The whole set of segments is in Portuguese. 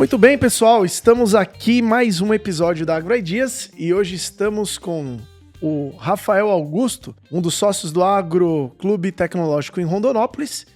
Muito bem, pessoal, estamos aqui mais um episódio da AgroIdeas e hoje estamos com o Rafael Augusto, um dos sócios do Agro Clube Tecnológico em Rondonópolis.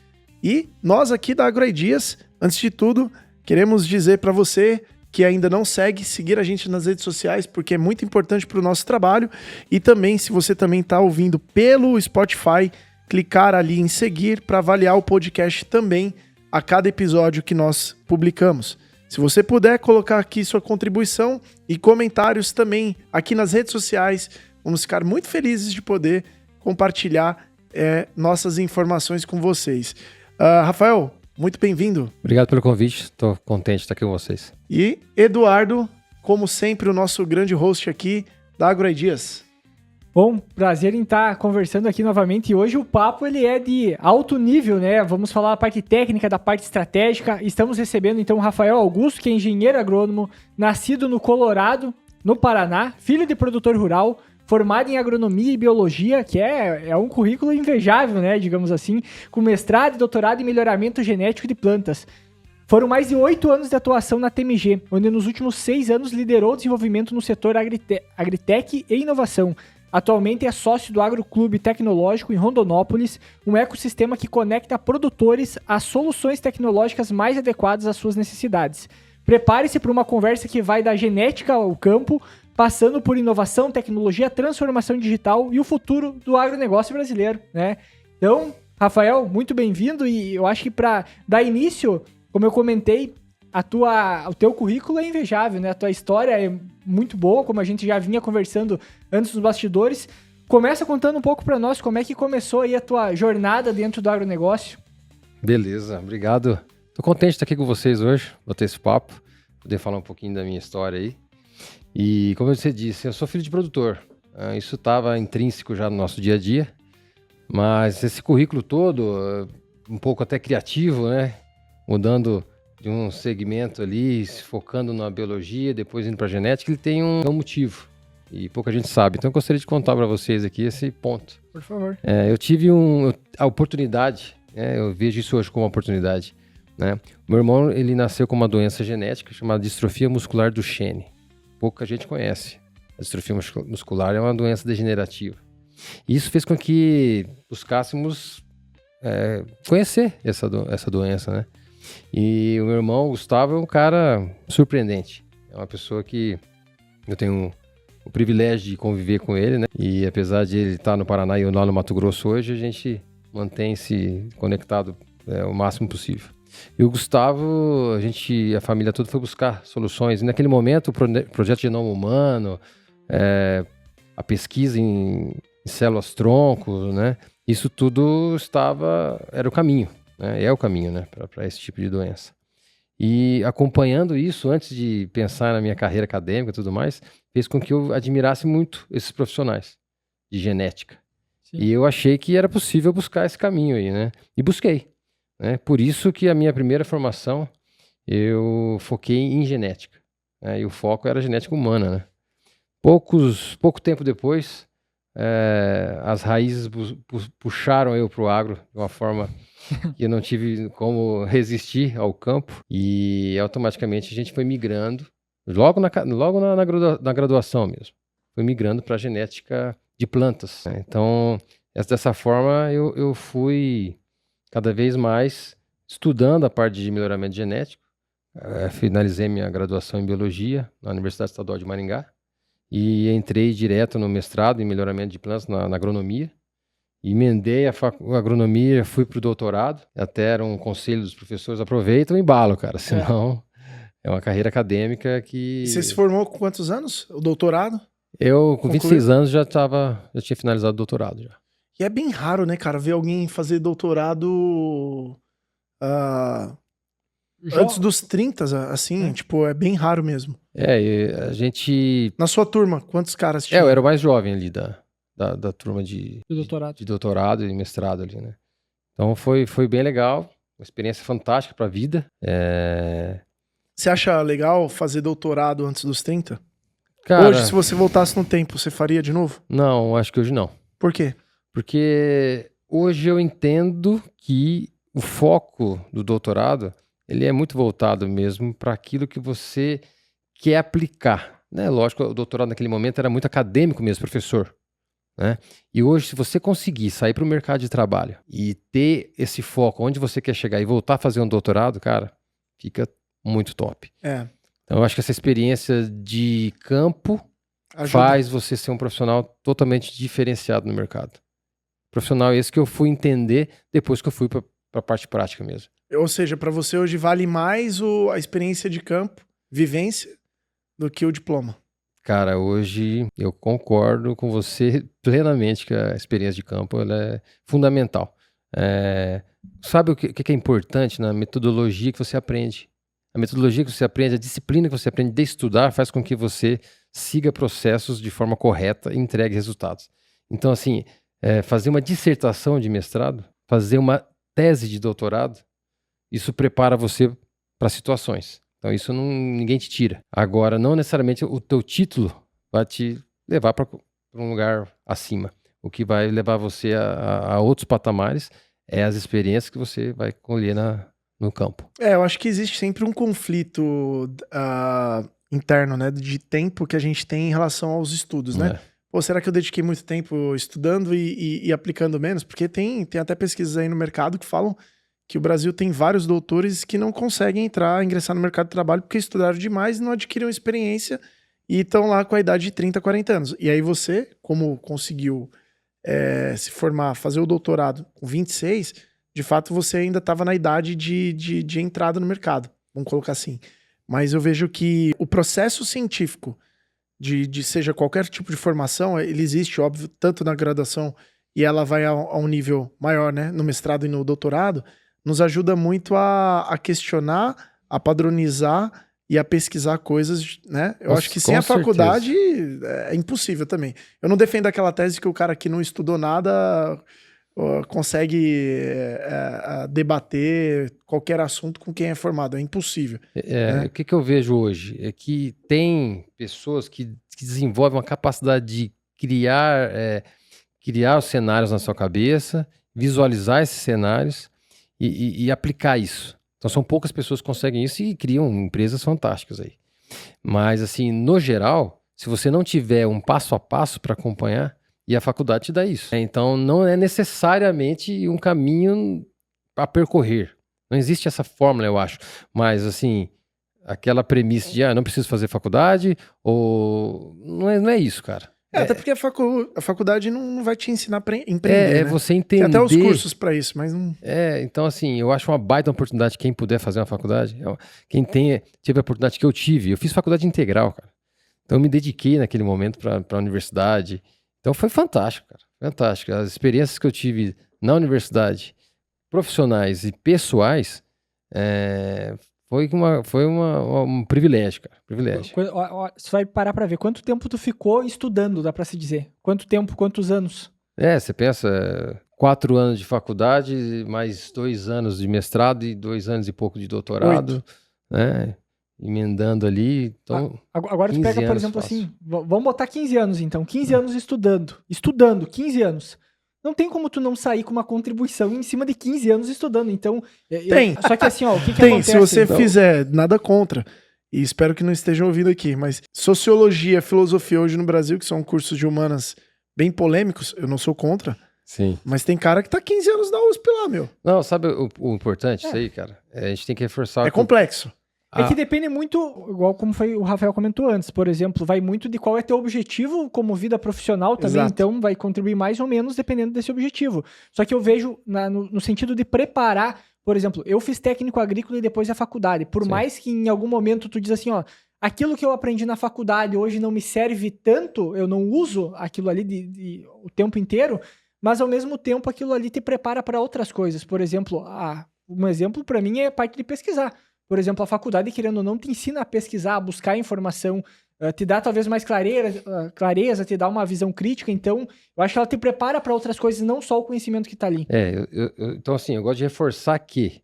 E nós aqui da AgroIdeas, antes de tudo, queremos dizer para você que ainda não segue, seguir a gente nas redes sociais, porque é muito importante para o nosso trabalho. E também, se você também está ouvindo pelo Spotify, clicar ali em seguir para avaliar o podcast também a cada episódio que nós publicamos. Se você puder colocar aqui sua contribuição e comentários também aqui nas redes sociais, vamos ficar muito felizes de poder compartilhar nossas informações com vocês. Rafael, muito bem-vindo. Obrigado pelo convite, estou contente de estar aqui com vocês. E Eduardo, como sempre, o nosso grande host aqui da AgroIdeas. Bom, prazer em estar conversando aqui novamente e hoje o papo ele é de alto nível, né? Vamos falar da parte técnica, da parte estratégica. Estamos recebendo então o Rafael Augusto, que é engenheiro agrônomo, nascido no Colorado, no Paraná, filho de produtor rural, formado em agronomia e biologia, que é um currículo invejável, né? Digamos assim, com mestrado e doutorado em melhoramento genético de plantas. Foram mais de 8 anos de atuação na TMG, onde nos últimos 6 anos liderou o desenvolvimento no setor agritech e inovação. Atualmente é sócio do Agro Clube Tecnológico em Rondonópolis, um ecossistema que conecta produtores a soluções tecnológicas mais adequadas às suas necessidades. Prepare-se para uma conversa que vai da genética ao campo, passando por inovação, tecnologia, transformação digital e o futuro do agronegócio brasileiro, né? Então, Rafael, muito bem-vindo e eu acho que para dar início, como eu comentei, o teu currículo é invejável, né? A tua história é muito boa, como a gente já vinha conversando antes dos bastidores. Começa contando um pouco para nós como é que começou aí a tua jornada dentro do agronegócio. Beleza, obrigado. Tô contente de estar aqui com vocês hoje, bater esse papo, poder falar um pouquinho da minha história aí. E como você disse, eu sou filho de produtor. Isso estava intrínseco já no nosso dia a dia, mas esse currículo todo, um pouco até criativo, né? Mudando de um segmento ali, se focando na biologia, depois indo para a genética, ele tem um motivo e pouca gente sabe. Então eu gostaria de contar para vocês aqui esse ponto. Por favor. Eu tive a oportunidade, eu vejo isso hoje como uma oportunidade, né? Meu irmão, ele nasceu com uma doença genética chamada distrofia muscular Duchenne. Pouca gente conhece. A distrofia muscular é uma doença degenerativa. E isso fez com que buscássemos conhecer essa doença, né? E o meu irmão, Gustavo, é um cara surpreendente. É uma pessoa que eu tenho o privilégio de conviver com ele, né? E apesar de ele estar no Paraná e eu lá no Mato Grosso hoje, a gente mantém-se conectado o máximo possível. E o Gustavo, a família toda foi buscar soluções. E naquele momento, o projeto Genoma Humano, a pesquisa em células-tronco, né? Isso tudo era o caminho. É o caminho, né, para esse tipo de doença. E acompanhando isso, antes de pensar na minha carreira acadêmica e tudo mais, fez com que eu admirasse muito esses profissionais de genética. Sim. E eu achei que era possível buscar esse caminho aí, né? E busquei, né? Por isso que a minha primeira formação, eu foquei em genética, né? E o foco era genética humana, né? Pouco tempo depois, as raízes puxaram eu para o agro de uma forma que eu não tive como resistir ao campo e automaticamente a gente foi migrando, logo na graduação mesmo, foi migrando para a genética de plantas, né? Então, dessa forma eu fui cada vez mais estudando a parte de melhoramento genético. Finalizei minha graduação em biologia na Universidade Estadual de Maringá e entrei direto no mestrado em melhoramento de plantas na agronomia. Emendei a agronomia, fui pro doutorado, até era um conselho dos professores, aproveita o embalo, cara, senão é uma carreira acadêmica que... Você se formou com quantos anos? O doutorado? Eu, com 26 anos, já tinha finalizado o doutorado já. E é bem raro, né, cara, ver alguém fazer doutorado antes dos 30, assim, tipo, é bem raro mesmo. E a gente... Na sua turma, quantos caras tinham? Eu era o mais jovem ali da turma de doutorado e mestrado ali, né? Então foi bem legal, uma experiência fantástica para a vida. Você acha legal fazer doutorado antes dos 30? Cara, hoje, se você voltasse no tempo, você faria de novo? Não, acho que hoje não. Por quê? Porque hoje eu entendo que o foco do doutorado ele é muito voltado mesmo para aquilo que você quer aplicar, né? Lógico, o doutorado naquele momento era muito acadêmico mesmo, professor, né? E hoje, se você conseguir sair para o mercado de trabalho e ter esse foco onde você quer chegar e voltar a fazer um doutorado, cara, fica muito top. Então, eu acho que essa experiência de campo faz você ser um profissional totalmente diferenciado no mercado. Profissional esse que eu fui entender depois que eu fui para a parte prática mesmo. Ou seja, para você hoje vale mais a experiência de campo, vivência, do que o diploma. Cara, hoje eu concordo com você plenamente que a experiência de campo ela é fundamental. Sabe o que é importante na metodologia que você aprende? A metodologia que você aprende, a disciplina que você aprende de estudar faz com que você siga processos de forma correta e entregue resultados. Então, assim, fazer uma dissertação de mestrado, fazer uma tese de doutorado, isso prepara você para situações. Então, isso ninguém te tira. Agora, não necessariamente o teu título vai te levar para um lugar acima. O que vai levar você a outros patamares é as experiências que você vai colher no campo. Eu acho que existe sempre um conflito interno, né, de tempo que a gente tem em relação aos estudos, né? Pô, será que eu dediquei muito tempo estudando e aplicando menos? Porque tem até pesquisas aí no mercado que falam que o Brasil tem vários doutores que não conseguem ingressar no mercado de trabalho porque estudaram demais e não adquiriram experiência e estão lá com a idade de 30, 40 anos. E aí você, como conseguiu se formar, fazer o doutorado com 26, de fato você ainda estava na idade de entrada no mercado, vamos colocar assim. Mas eu vejo que o processo científico de seja qualquer tipo de formação, ele existe, óbvio, tanto na graduação e ela vai a um nível maior, né, no mestrado e no doutorado, nos ajuda muito a questionar, a padronizar e a pesquisar coisas, né? Eu acho que sem a faculdade é impossível também. Eu não defendo aquela tese que o cara que não estudou nada consegue debater qualquer assunto com quem é formado. É impossível. Né? O que eu vejo hoje é que tem pessoas que desenvolvem uma capacidade de criar os cenários na sua cabeça, visualizar esses cenários e aplicar isso. Então são poucas pessoas que conseguem isso e criam empresas fantásticas aí. Mas assim, no geral, se você não tiver um passo a passo para acompanhar, e a faculdade te dá isso. Então não é necessariamente um caminho a percorrer. Não existe essa fórmula, eu acho. Mas assim, aquela premissa de não preciso fazer faculdade, ou não é isso, cara. Até porque a faculdade não vai te ensinar a empreender, né? Você entender... Tem até os cursos para isso, mas não... então assim, eu acho uma baita oportunidade quem puder fazer uma faculdade. Quem tive a oportunidade que eu tive. Eu fiz faculdade integral, cara. Então eu me dediquei naquele momento para a universidade. Então foi fantástico, cara. Fantástico. As experiências que eu tive na universidade, profissionais e pessoais, foi um privilégio, cara. Privilégio. Você vai parar pra ver quanto tempo tu ficou estudando, dá pra se dizer. Quanto tempo, quantos anos? Você pensa 4 anos de faculdade, mais 2 anos de mestrado e 2 anos e pouco de doutorado, 8. Né? Emendando ali. Então, agora tu pega, por exemplo, assim, vamos botar 15 anos então. 15 anos estudando, 15 anos. Não tem como tu não sair com uma contribuição em cima de 15 anos estudando. Então, tem. Só que assim, o que tem, acontece? Se você fizer, nada contra, e espero que não estejam ouvindo aqui, mas sociologia, filosofia hoje no Brasil, que são cursos de humanas bem polêmicos, eu não sou contra. Sim. Mas tem cara que tá 15 anos na USP lá, meu. Não, sabe o importante isso aí, cara? A gente tem que reforçar... É complexo. É que depende muito, igual como o Rafael comentou antes, por exemplo, vai muito de qual é teu objetivo como vida profissional também, Exato. Então vai contribuir mais ou menos dependendo desse objetivo. Só que eu vejo no sentido de preparar, por exemplo, eu fiz técnico agrícola e depois a faculdade, por Sim. mais que em algum momento tu diz assim, aquilo que eu aprendi na faculdade hoje não me serve tanto, eu não uso aquilo ali o tempo inteiro, mas ao mesmo tempo aquilo ali te prepara para outras coisas. Por exemplo, um exemplo para mim é a parte de pesquisar. Por exemplo, a faculdade, querendo ou não, te ensina a pesquisar, a buscar informação, te dá talvez mais clareza, te dá uma visão crítica. Então, eu acho que ela te prepara para outras coisas, não só o conhecimento que está ali. Então, assim, eu gosto de reforçar que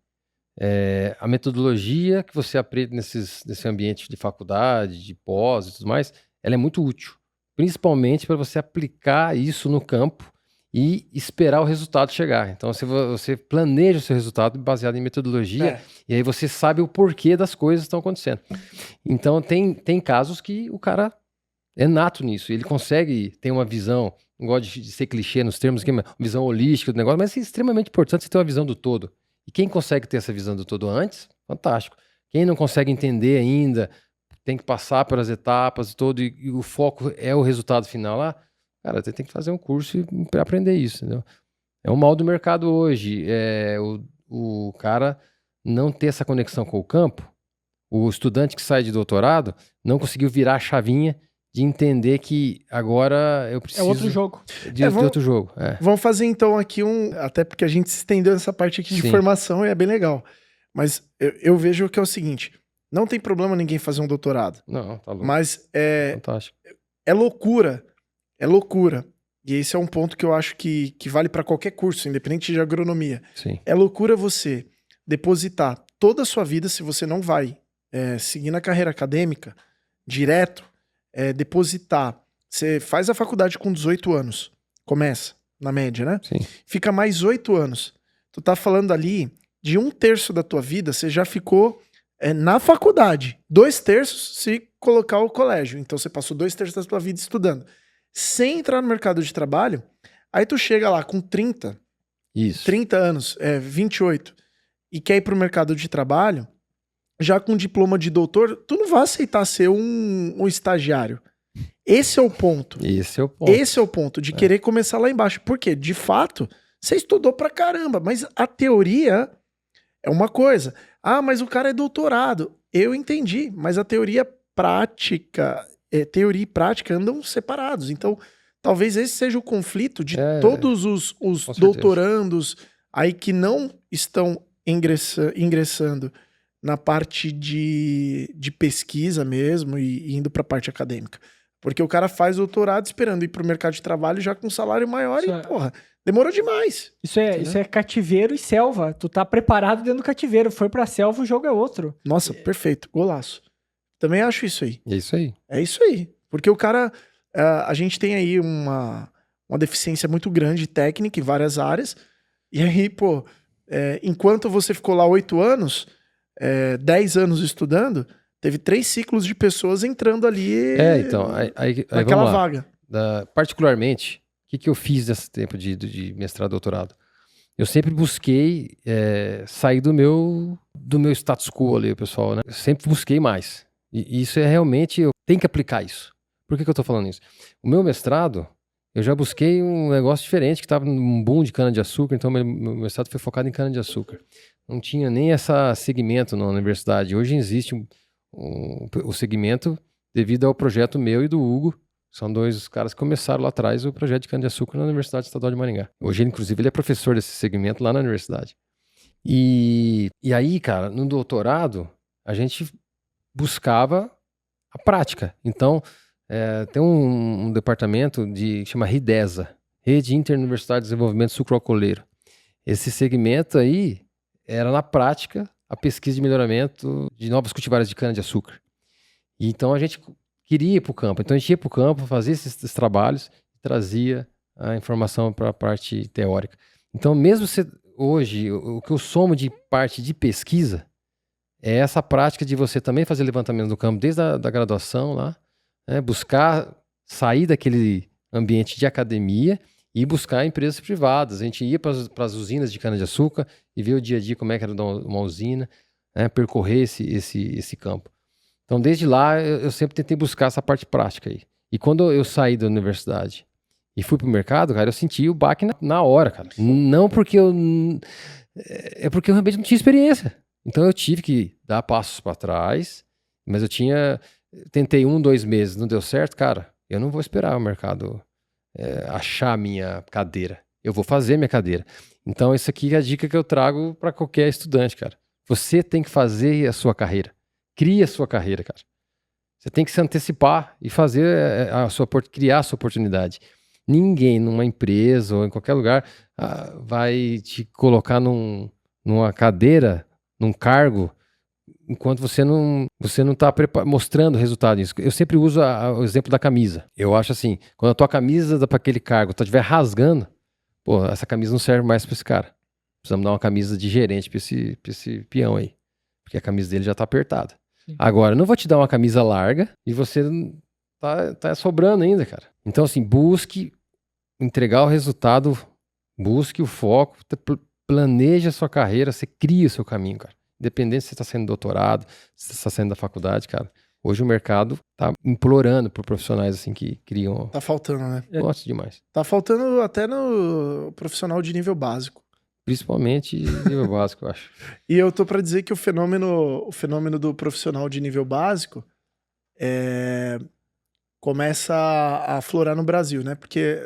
a metodologia que você aprende nesse ambiente de faculdade, de pós e tudo mais, ela é muito útil. Principalmente para você aplicar isso no campo e esperar o resultado chegar. Então, você planeja o seu resultado baseado em metodologia e aí você sabe o porquê das coisas que estão acontecendo. Então, tem casos que o cara é nato nisso. Ele consegue ter uma visão, não gosto de ser clichê nos termos, uma visão holística do negócio, mas é extremamente importante você ter uma visão do todo. E quem consegue ter essa visão do todo antes, fantástico. Quem não consegue entender ainda, tem que passar pelas etapas e todo, e o foco é o resultado final lá, cara, você tem que fazer um curso para aprender isso, entendeu? É o mal do mercado hoje, o cara não ter essa conexão com o campo, o estudante que sai de doutorado não conseguiu virar a chavinha de entender que agora eu preciso... É outro jogo. De outro jogo, Vamos fazer então aqui até porque a gente se estendeu essa parte aqui de formação e é bem legal. Mas eu vejo que é o seguinte, não tem problema ninguém fazer um doutorado. Não, tá louco. Mas Fantástico. É loucura. É loucura. E esse é um ponto que eu acho que vale para qualquer curso, independente de agronomia. Sim. É loucura você depositar toda a sua vida, se você não vai seguir na carreira acadêmica, direto, depositar. Você faz a faculdade com 18 anos. Começa, na média, né? Sim. Fica mais 8 anos. Tu tá falando ali de 1/3 da tua vida, você já ficou na faculdade. 2/3 se colocar o colégio. Então você passou 2/3 da tua vida estudando. Sem entrar no mercado de trabalho, aí tu chega lá com 30 anos, 28, e quer ir pro mercado de trabalho, já com diploma de doutor, tu não vai aceitar ser um estagiário. Esse é o ponto. Esse é o ponto de querer começar lá embaixo. Porque, de fato, você estudou pra caramba, mas a teoria é uma coisa. Ah, mas o cara é doutorado. Eu entendi, mas a teoria e prática andam separados. Então, talvez esse seja o conflito de todos os doutorandos aí que não estão ingressando na parte de pesquisa mesmo e indo para a parte acadêmica. Porque o cara faz doutorado esperando ir para o mercado de trabalho já com um salário maior porra, demorou demais. Isso é cativeiro e selva. Tu tá preparado dentro do cativeiro. Foi pra selva, o jogo é outro. Nossa, perfeito. Golaço. Também acho isso aí. É isso aí. É isso aí. Porque o cara... a gente tem aí uma deficiência muito grande técnica em várias áreas. E aí, pô... enquanto você ficou lá 8 anos, 10 anos estudando, teve 3 ciclos de pessoas entrando ali então, naquela vaga. Particularmente, o que eu fiz nesse tempo de mestrado e doutorado? Eu sempre busquei sair do meu status quo ali, pessoal, né? Eu sempre busquei mais. E isso realmente, eu tenho que aplicar isso. Por que eu tô falando isso? O meu mestrado, eu já busquei um negócio diferente, que estava num boom de cana-de-açúcar, então meu mestrado foi focado em cana-de-açúcar. Não tinha nem esse segmento na universidade. Hoje existe o segmento devido ao projeto meu e do Hugo. São 2 caras que começaram lá atrás o projeto de cana-de-açúcar na Universidade Estadual de Maringá. Hoje, inclusive, ele é professor desse segmento lá na universidade. E aí, cara, no doutorado, a gente buscava a prática. Então, tem um departamento que chama RIDESA, Rede Interuniversitária de Desenvolvimento Sucroalcooleiro. Esse segmento aí era, na prática, a pesquisa de melhoramento de novas cultivares de cana-de-açúcar. E então a gente queria ir para o campo. Então a gente ia para o campo, fazia esses trabalhos e trazia a informação para a parte teórica. Então, mesmo hoje, o que eu somo de parte de pesquisa é essa prática de você também fazer levantamento do campo desde a graduação lá, buscar sair daquele ambiente de academia e buscar empresas privadas. A gente ia para as usinas de cana-de-açúcar e ver o dia a dia como é que era uma usina, percorrer esse campo. Então, desde lá, eu sempre tentei buscar essa parte prática aí. E quando eu saí da universidade e fui pro mercado, cara, eu senti o baque na hora, cara. Não porque é porque eu realmente não tinha experiência. Então, eu tive que dar passos para trás, mas tentei 1-2 meses, não deu certo, cara, eu não vou esperar o mercado achar a minha cadeira. Eu vou fazer minha cadeira. Então, isso aqui é a dica que eu trago para qualquer estudante, cara. Você tem que fazer a sua carreira. Cria a sua carreira, cara. Você tem que se antecipar e fazer criar a sua oportunidade. Ninguém numa empresa ou em qualquer lugar vai te colocar numa cadeira, num cargo, enquanto você não está mostrando o resultado disso. Eu sempre uso o exemplo da camisa. Eu acho assim, quando a tua camisa para aquele cargo estiver rasgando, pô, essa camisa não serve mais para esse cara. Precisamos dar uma camisa de gerente para esse peão aí. Porque a camisa dele já tá apertada. Sim. Agora, eu não vou te dar uma camisa larga e você tá sobrando ainda, cara. Então, assim, busque entregar o resultado, busque o foco, planeje a sua carreira, você cria o seu caminho, cara. Independente se você está saindo do doutorado, se você está saindo da faculdade, cara. Hoje o mercado tá implorando por profissionais assim que criam. Tá faltando, né? Gosto demais. Tá faltando até no profissional de nível básico. Principalmente nível básico, eu acho. E eu tô para dizer que o fenômeno do profissional de nível básico começa a aflorar no Brasil, né? Porque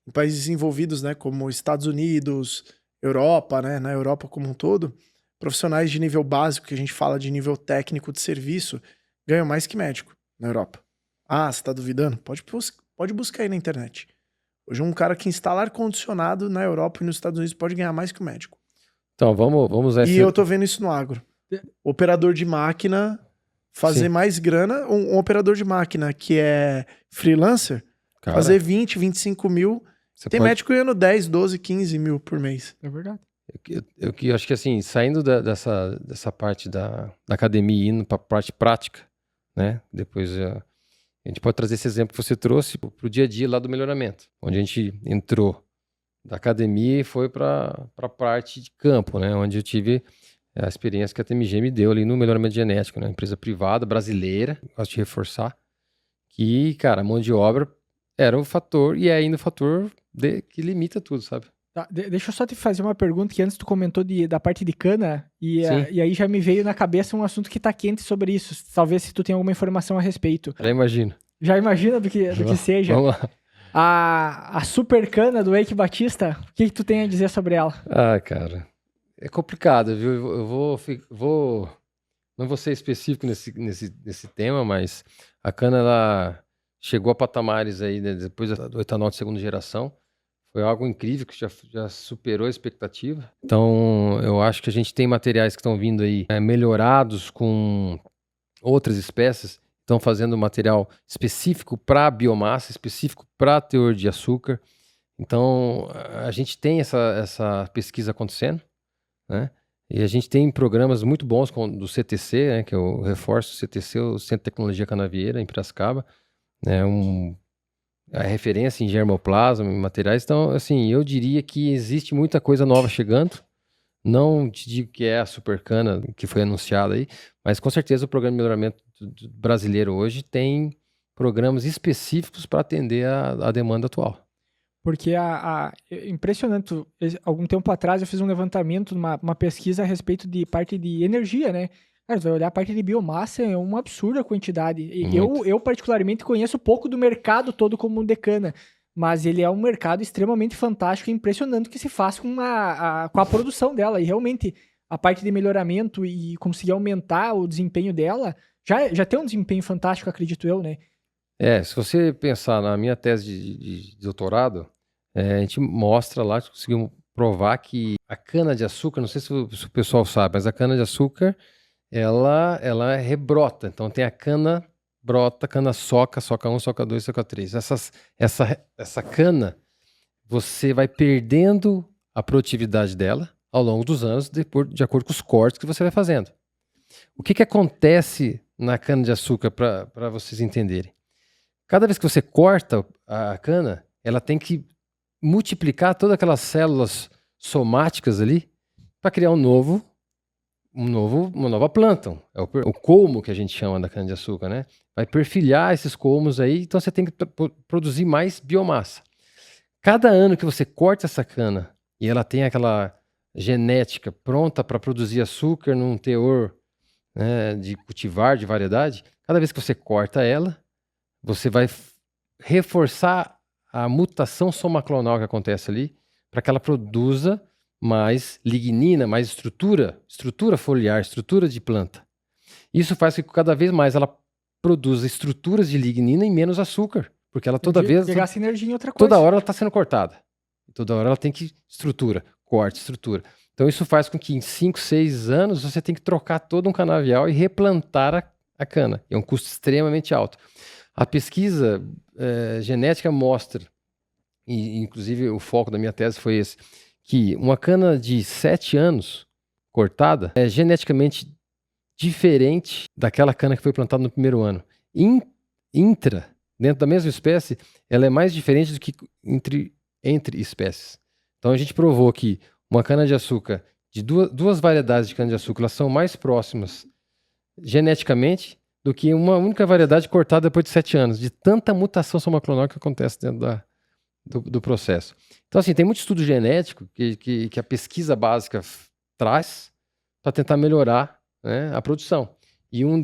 em países desenvolvidos, né, como Estados Unidos, Europa, né, na Europa como um todo, profissionais de nível básico, que a gente fala de nível técnico de serviço, ganham mais que médico na Europa. Ah, você tá duvidando? Pode buscar aí na internet. Hoje um cara que instala ar-condicionado na Europa e nos Estados Unidos pode ganhar mais que o médico. Então, vamos E eu tô vendo isso no agro. Operador de máquina fazer mais grana, um operador de máquina que é freelancer, cara, fazer 20, 25 mil, tem médico ganhando 10, 12, 15 mil por mês. É verdade. Eu acho que assim, saindo dessa parte da academia e indo para a parte prática, né? Depois a gente pode trazer esse exemplo que você trouxe para o dia a dia lá do melhoramento, onde a gente entrou da academia e foi para a parte de campo, né? Onde eu tive a experiência que a TMG me deu ali no melhoramento genético, né? Empresa privada, brasileira, gosto de reforçar, que, cara, a mão de obra era o fator e é ainda o fator que limita tudo, sabe? Tá, deixa eu só te fazer uma pergunta que antes tu comentou da parte de cana e aí já me veio na cabeça um assunto que tá quente sobre isso. Talvez se tu tem alguma informação a respeito. Já imagino. Já imagina do que seja. Vamos lá. A super cana do Eike Batista, o que tu tem a dizer sobre ela? Ah, cara, é complicado, viu? Eu não vou ser específico nesse tema, mas a cana, ela chegou a patamares aí, né, depois do etanol de segunda geração. Foi algo incrível que já superou a expectativa. Então, eu acho que a gente tem materiais que estão vindo aí melhorados com outras espécies, estão fazendo material específico para biomassa, específico para teor de açúcar. Então, a gente tem essa pesquisa acontecendo, né? E a gente tem programas muito bons do CTC, né, que eu reforço, o CTC, o Centro de Tecnologia Canavieira, em Piracicaba, né, a referência em germoplasma, em materiais. Então, assim, eu diria que existe muita coisa nova chegando. Não te digo que é a supercana que foi anunciada aí, mas com certeza o programa de melhoramento brasileiro hoje tem programas específicos para atender a demanda atual. Porque impressionante, algum tempo atrás eu fiz um levantamento, uma pesquisa a respeito de parte de energia, né? Cara, você vai olhar a parte de biomassa, é uma absurda quantidade. E eu particularmente conheço pouco do mercado todo como de cana, mas ele é um mercado extremamente fantástico e impressionante que se faz com a produção dela. E realmente, a parte de melhoramento e conseguir aumentar o desempenho dela, já tem um desempenho fantástico, acredito eu, né? Se você pensar na minha tese de doutorado, a gente mostra lá, conseguimos provar que a cana-de-açúcar, não sei se o pessoal sabe, mas a cana-de-açúcar, ela rebrota. Então tem a cana brota, cana soca 1, soca 2, soca 3. Essa cana, você vai perdendo a produtividade dela ao longo dos anos, de acordo com os cortes que você vai fazendo. O que acontece na cana-de-açúcar, para vocês entenderem? Cada vez que você corta a cana, ela tem que multiplicar todas aquelas células somáticas ali para criar uma nova planta. É o colmo que a gente chama da cana-de-açúcar, né? Vai perfilhar esses colmos aí, então você tem que produzir mais biomassa. Cada ano que você corta essa cana e ela tem aquela genética pronta para produzir açúcar num teor, né, de cultivar, de variedade, cada vez que você corta ela, você vai reforçar a mutação somaclonal que acontece ali para que ela produza mais lignina, mais estrutura foliar, estrutura de planta. Isso faz com que cada vez mais ela produza estruturas de lignina e menos açúcar, porque ela toda energia em outra coisa. Toda hora ela está sendo cortada. Toda hora ela tem que corte, estrutura. Então isso faz com que em 5, 6 anos você tem que trocar todo um canavial e replantar a cana. É um custo extremamente alto. A pesquisa genética mostra e inclusive o foco da minha tese foi esse, que uma cana de 7 anos cortada é geneticamente diferente daquela cana que foi plantada no primeiro ano. Dentro da mesma espécie, ela é mais diferente do que entre espécies. Então a gente provou que uma cana-de-açúcar de duas variedades de cana-de-açúcar, elas são mais próximas geneticamente do que uma única variedade cortada depois de 7 anos, de tanta mutação somaclonal que acontece dentro do processo. Então, assim, tem muito estudo genético que a pesquisa básica traz para tentar melhorar, né, a produção. E um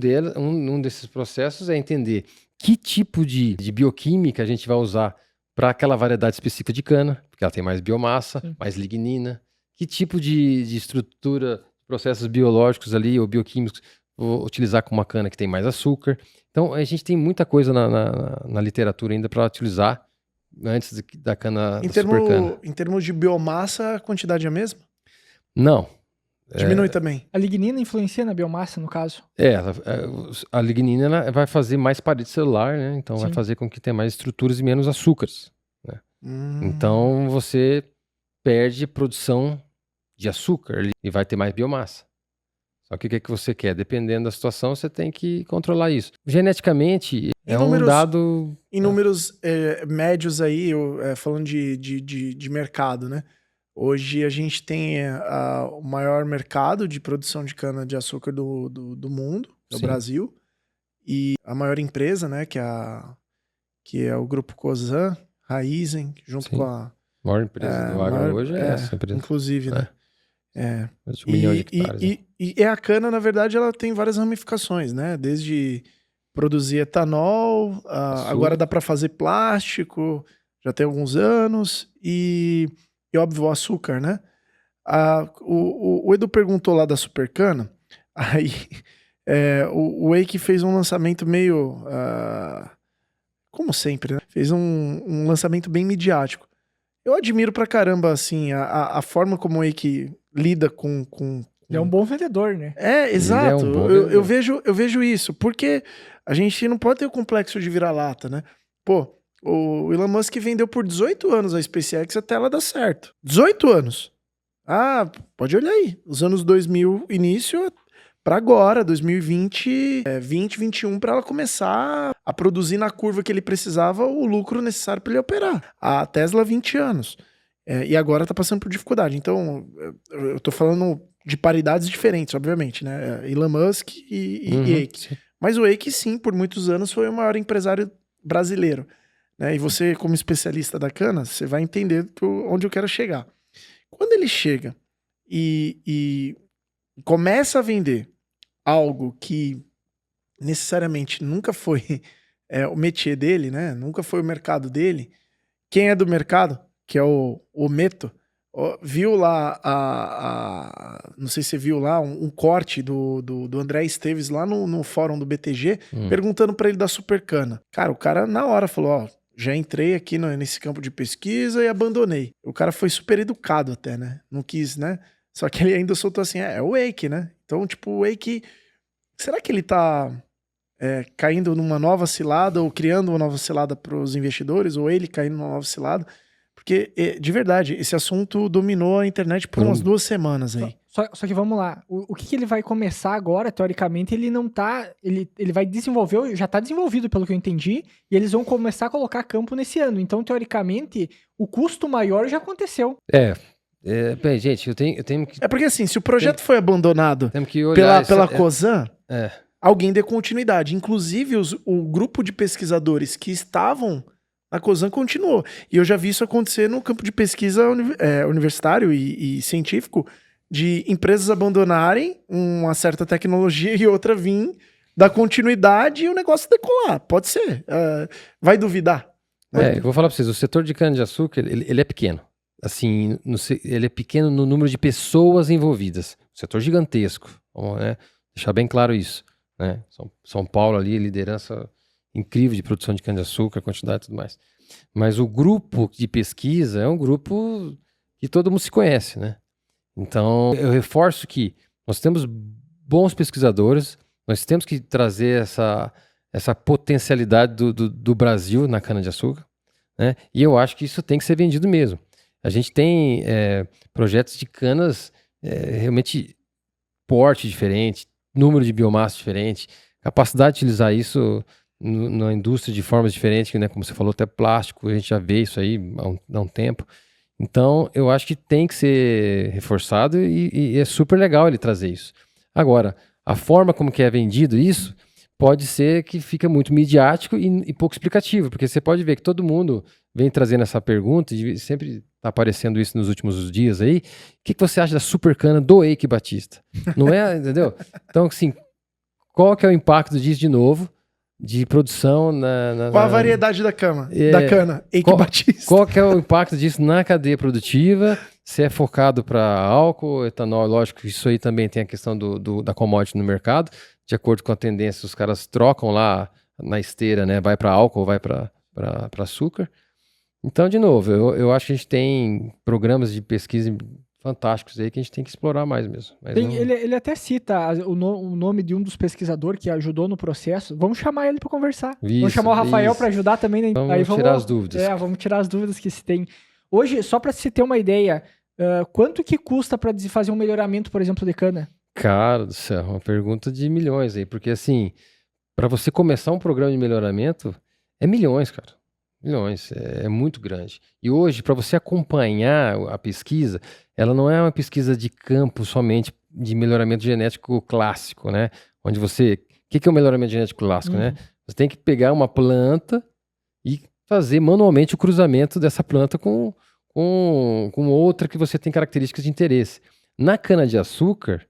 desses processos é entender que tipo de bioquímica a gente vai usar para aquela variedade específica de cana, porque ela tem mais biomassa, mais lignina, que tipo de estrutura, processos biológicos ali, ou bioquímicos, vou utilizar com uma cana que tem mais açúcar. Então, a gente tem muita coisa na literatura ainda para utilizar antes da cana, da supercana. Em termos de biomassa, a quantidade é a mesma? Não. Diminui também. A lignina influencia na biomassa, no caso? A lignina ela vai fazer mais parede celular, né? Então vai fazer com que tenha mais estruturas e menos açúcares, né? Então você perde produção de açúcar e vai ter mais biomassa. Só que o que você quer? Dependendo da situação, você tem que controlar isso. Geneticamente, um dado... Em números médios aí, falando de mercado, né? Hoje a gente tem o maior mercado de produção de cana-de-açúcar do mundo, é o Brasil. E a maior empresa, né, que é o Grupo Cosan, Raízen, junto com a... A maior empresa do agro hoje é essa empresa. Inclusive, né? Um milhão de hectares. E a cana, na verdade, ela tem várias ramificações, né? Desde produzir etanol, agora dá para fazer plástico, já tem alguns anos, e óbvio, o açúcar, né? O Edu perguntou lá da Supercana, aí o Wake fez um lançamento meio... como sempre, né? Fez um lançamento bem midiático. Eu admiro pra caramba, assim, a forma como o Wake lida com... Ele é um bom vendedor, né? Exato. Ele é um bom vendedor. Eu vejo isso, porque a gente não pode ter o complexo de vira-lata, né? Pô, o Elon Musk vendeu por 18 anos a SpaceX até ela dar certo. 18 anos. Pode olhar aí. Os anos 2000, início, para agora, 2020, 2021, para ela começar a produzir na curva que ele precisava o lucro necessário para ele operar. A Tesla, 20 anos. E agora tá passando por dificuldade. Então, eu tô falando de paridades diferentes, obviamente, né? Elon Musk e Wake. Mas o Wake, sim, por muitos anos foi o maior empresário brasileiro. Né? E você, como especialista da cana, você vai entender onde eu quero chegar. Quando ele chega e começa a vender algo que necessariamente nunca foi o métier dele, né? Nunca foi o mercado dele. Quem é do mercado, que é o Meto, viu lá, não sei se você viu lá, um corte do André Esteves lá no fórum do BTG, perguntando para ele da Supercana. Cara, o cara na hora falou, já entrei aqui nesse campo de pesquisa e abandonei. O cara foi super educado até, né? Não quis, né? Só que ele ainda soltou assim, é o Wake, né? Então, tipo, o Wake, será que ele tá caindo numa nova cilada ou criando uma nova cilada para os investidores? Ou ele caindo numa nova cilada? Porque, de verdade, esse assunto dominou a internet por umas 2 semanas aí. Só que vamos lá, o que ele vai começar agora, teoricamente, ele não tá... Ele vai desenvolver, já tá desenvolvido, pelo que eu entendi, e eles vão começar a colocar campo nesse ano. Então, teoricamente, o custo maior já aconteceu. Bem, gente, eu tenho que... porque assim, se o projeto foi abandonado pela Cosan, alguém dê continuidade. Inclusive, o grupo de pesquisadores que estavam na Cosan continuou. E eu já vi isso acontecer no campo de pesquisa universitário e científico, de empresas abandonarem uma certa tecnologia e outra vir dar continuidade e o negócio decolar. Pode ser. Vai duvidar? Né? Eu vou falar para vocês, o setor de cana-de-açúcar, ele é pequeno. Assim, ele é pequeno no número de pessoas envolvidas. Um setor gigantesco. Vamos, né, deixar bem claro isso. Né? São Paulo ali, liderança incrível de produção de cana-de-açúcar, quantidade e tudo mais. Mas o grupo de pesquisa é um grupo que todo mundo se conhece, né? Então, eu reforço que nós temos bons pesquisadores, nós temos que trazer essa potencialidade do Brasil na cana-de-açúcar, né? E eu acho que isso tem que ser vendido mesmo. A gente tem projetos de canas realmente porte diferente, número de biomassa diferente, capacidade de utilizar isso na indústria de formas diferentes, né? Como você falou, até plástico, a gente já vê isso aí há um tempo. Então, eu acho que tem que ser reforçado e é super legal ele trazer isso. Agora, a forma como que é vendido isso pode ser que fica muito midiático e pouco explicativo, porque você pode ver que todo mundo vem trazendo essa pergunta, e sempre está aparecendo isso nos últimos dias aí. O que você acha da supercana do Eike Batista? Não é, entendeu? Então, assim, qual que é o impacto disso de novo? De produção Qual a variedade da cana? Eike Batista. Qual que é o impacto disso na cadeia produtiva? Se é focado para álcool, etanol, lógico que isso aí também tem a questão da commodity no mercado. De acordo com a tendência, os caras trocam lá na esteira, né? Vai para álcool, vai para açúcar. Então, de novo, eu acho que a gente tem programas de pesquisa fantásticos aí que a gente tem que explorar mais mesmo. Ele até cita o nome de um dos pesquisadores que ajudou no processo. Vamos chamar ele para conversar. Vamos chamar o Rafael para ajudar também. Né? Vamos tirar as dúvidas. Vamos tirar as dúvidas que se tem. Hoje, só para se ter uma ideia, quanto que custa para fazer um melhoramento, por exemplo, de cana? Cara do céu, uma pergunta de milhões aí. Porque assim, para você começar um programa de melhoramento, é milhões, cara. Milhões, é muito grande. E hoje, para você acompanhar a pesquisa, ela não é uma pesquisa de campo somente de melhoramento genético clássico, né? Onde você... O que é o melhoramento genético clássico, né? Você tem que pegar uma planta e fazer manualmente o cruzamento dessa planta com outra que você tem características de interesse. Na cana-de-açúcar,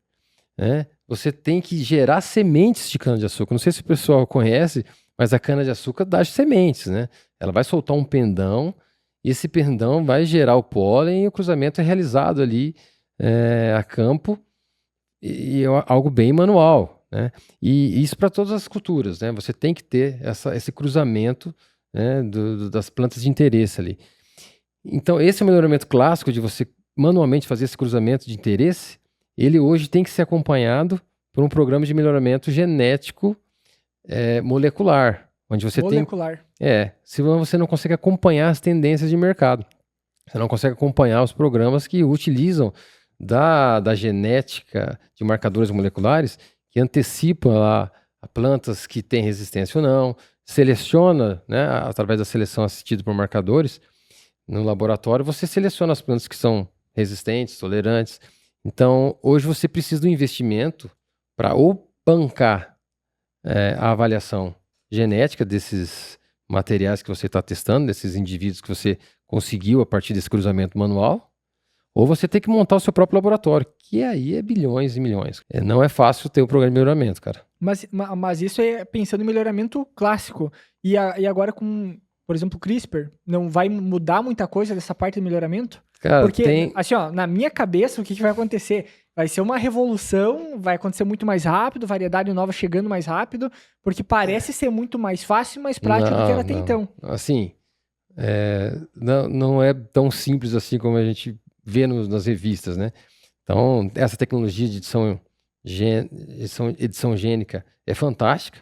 né, você tem que gerar sementes de cana-de-açúcar. Não sei se o pessoal conhece, mas a cana-de-açúcar dá sementes, né? Ela vai soltar um pendão, e esse pendão vai gerar o pólen e o cruzamento é realizado ali a campo, e é algo bem manual, né? E isso para todas as culturas, né? Você tem que ter esse cruzamento, né, das plantas de interesse ali. Então, esse é o melhoramento clássico de você manualmente fazer esse cruzamento de interesse. Ele hoje tem que ser acompanhado por um programa de melhoramento genético molecular, onde você senão você não consegue acompanhar as tendências de mercado. Você não consegue acompanhar os programas que utilizam da genética de marcadores moleculares que antecipam lá plantas que têm resistência ou não, seleciona, né, através da seleção assistida por marcadores. No laboratório, você seleciona as plantas que são resistentes, tolerantes. Então, hoje você precisa do investimento para ou bancar a avaliação genética desses materiais que você está testando, desses indivíduos que você conseguiu a partir desse cruzamento manual, ou você tem que montar o seu próprio laboratório, que aí é bilhões e milhões. Não é fácil ter um programa de melhoramento, cara. Mas isso é pensando em melhoramento clássico. E agora por exemplo, o CRISPR, não vai mudar muita coisa dessa parte do melhoramento? Cara, porque, assim, ó, na minha cabeça, o que vai acontecer? Vai ser uma revolução, vai acontecer muito mais rápido, variedade nova chegando mais rápido, porque parece ser muito mais fácil e mais prático do que era até então. Assim, não é tão simples assim como a gente vê nas revistas, né? Então, essa tecnologia de edição gênica é fantástica.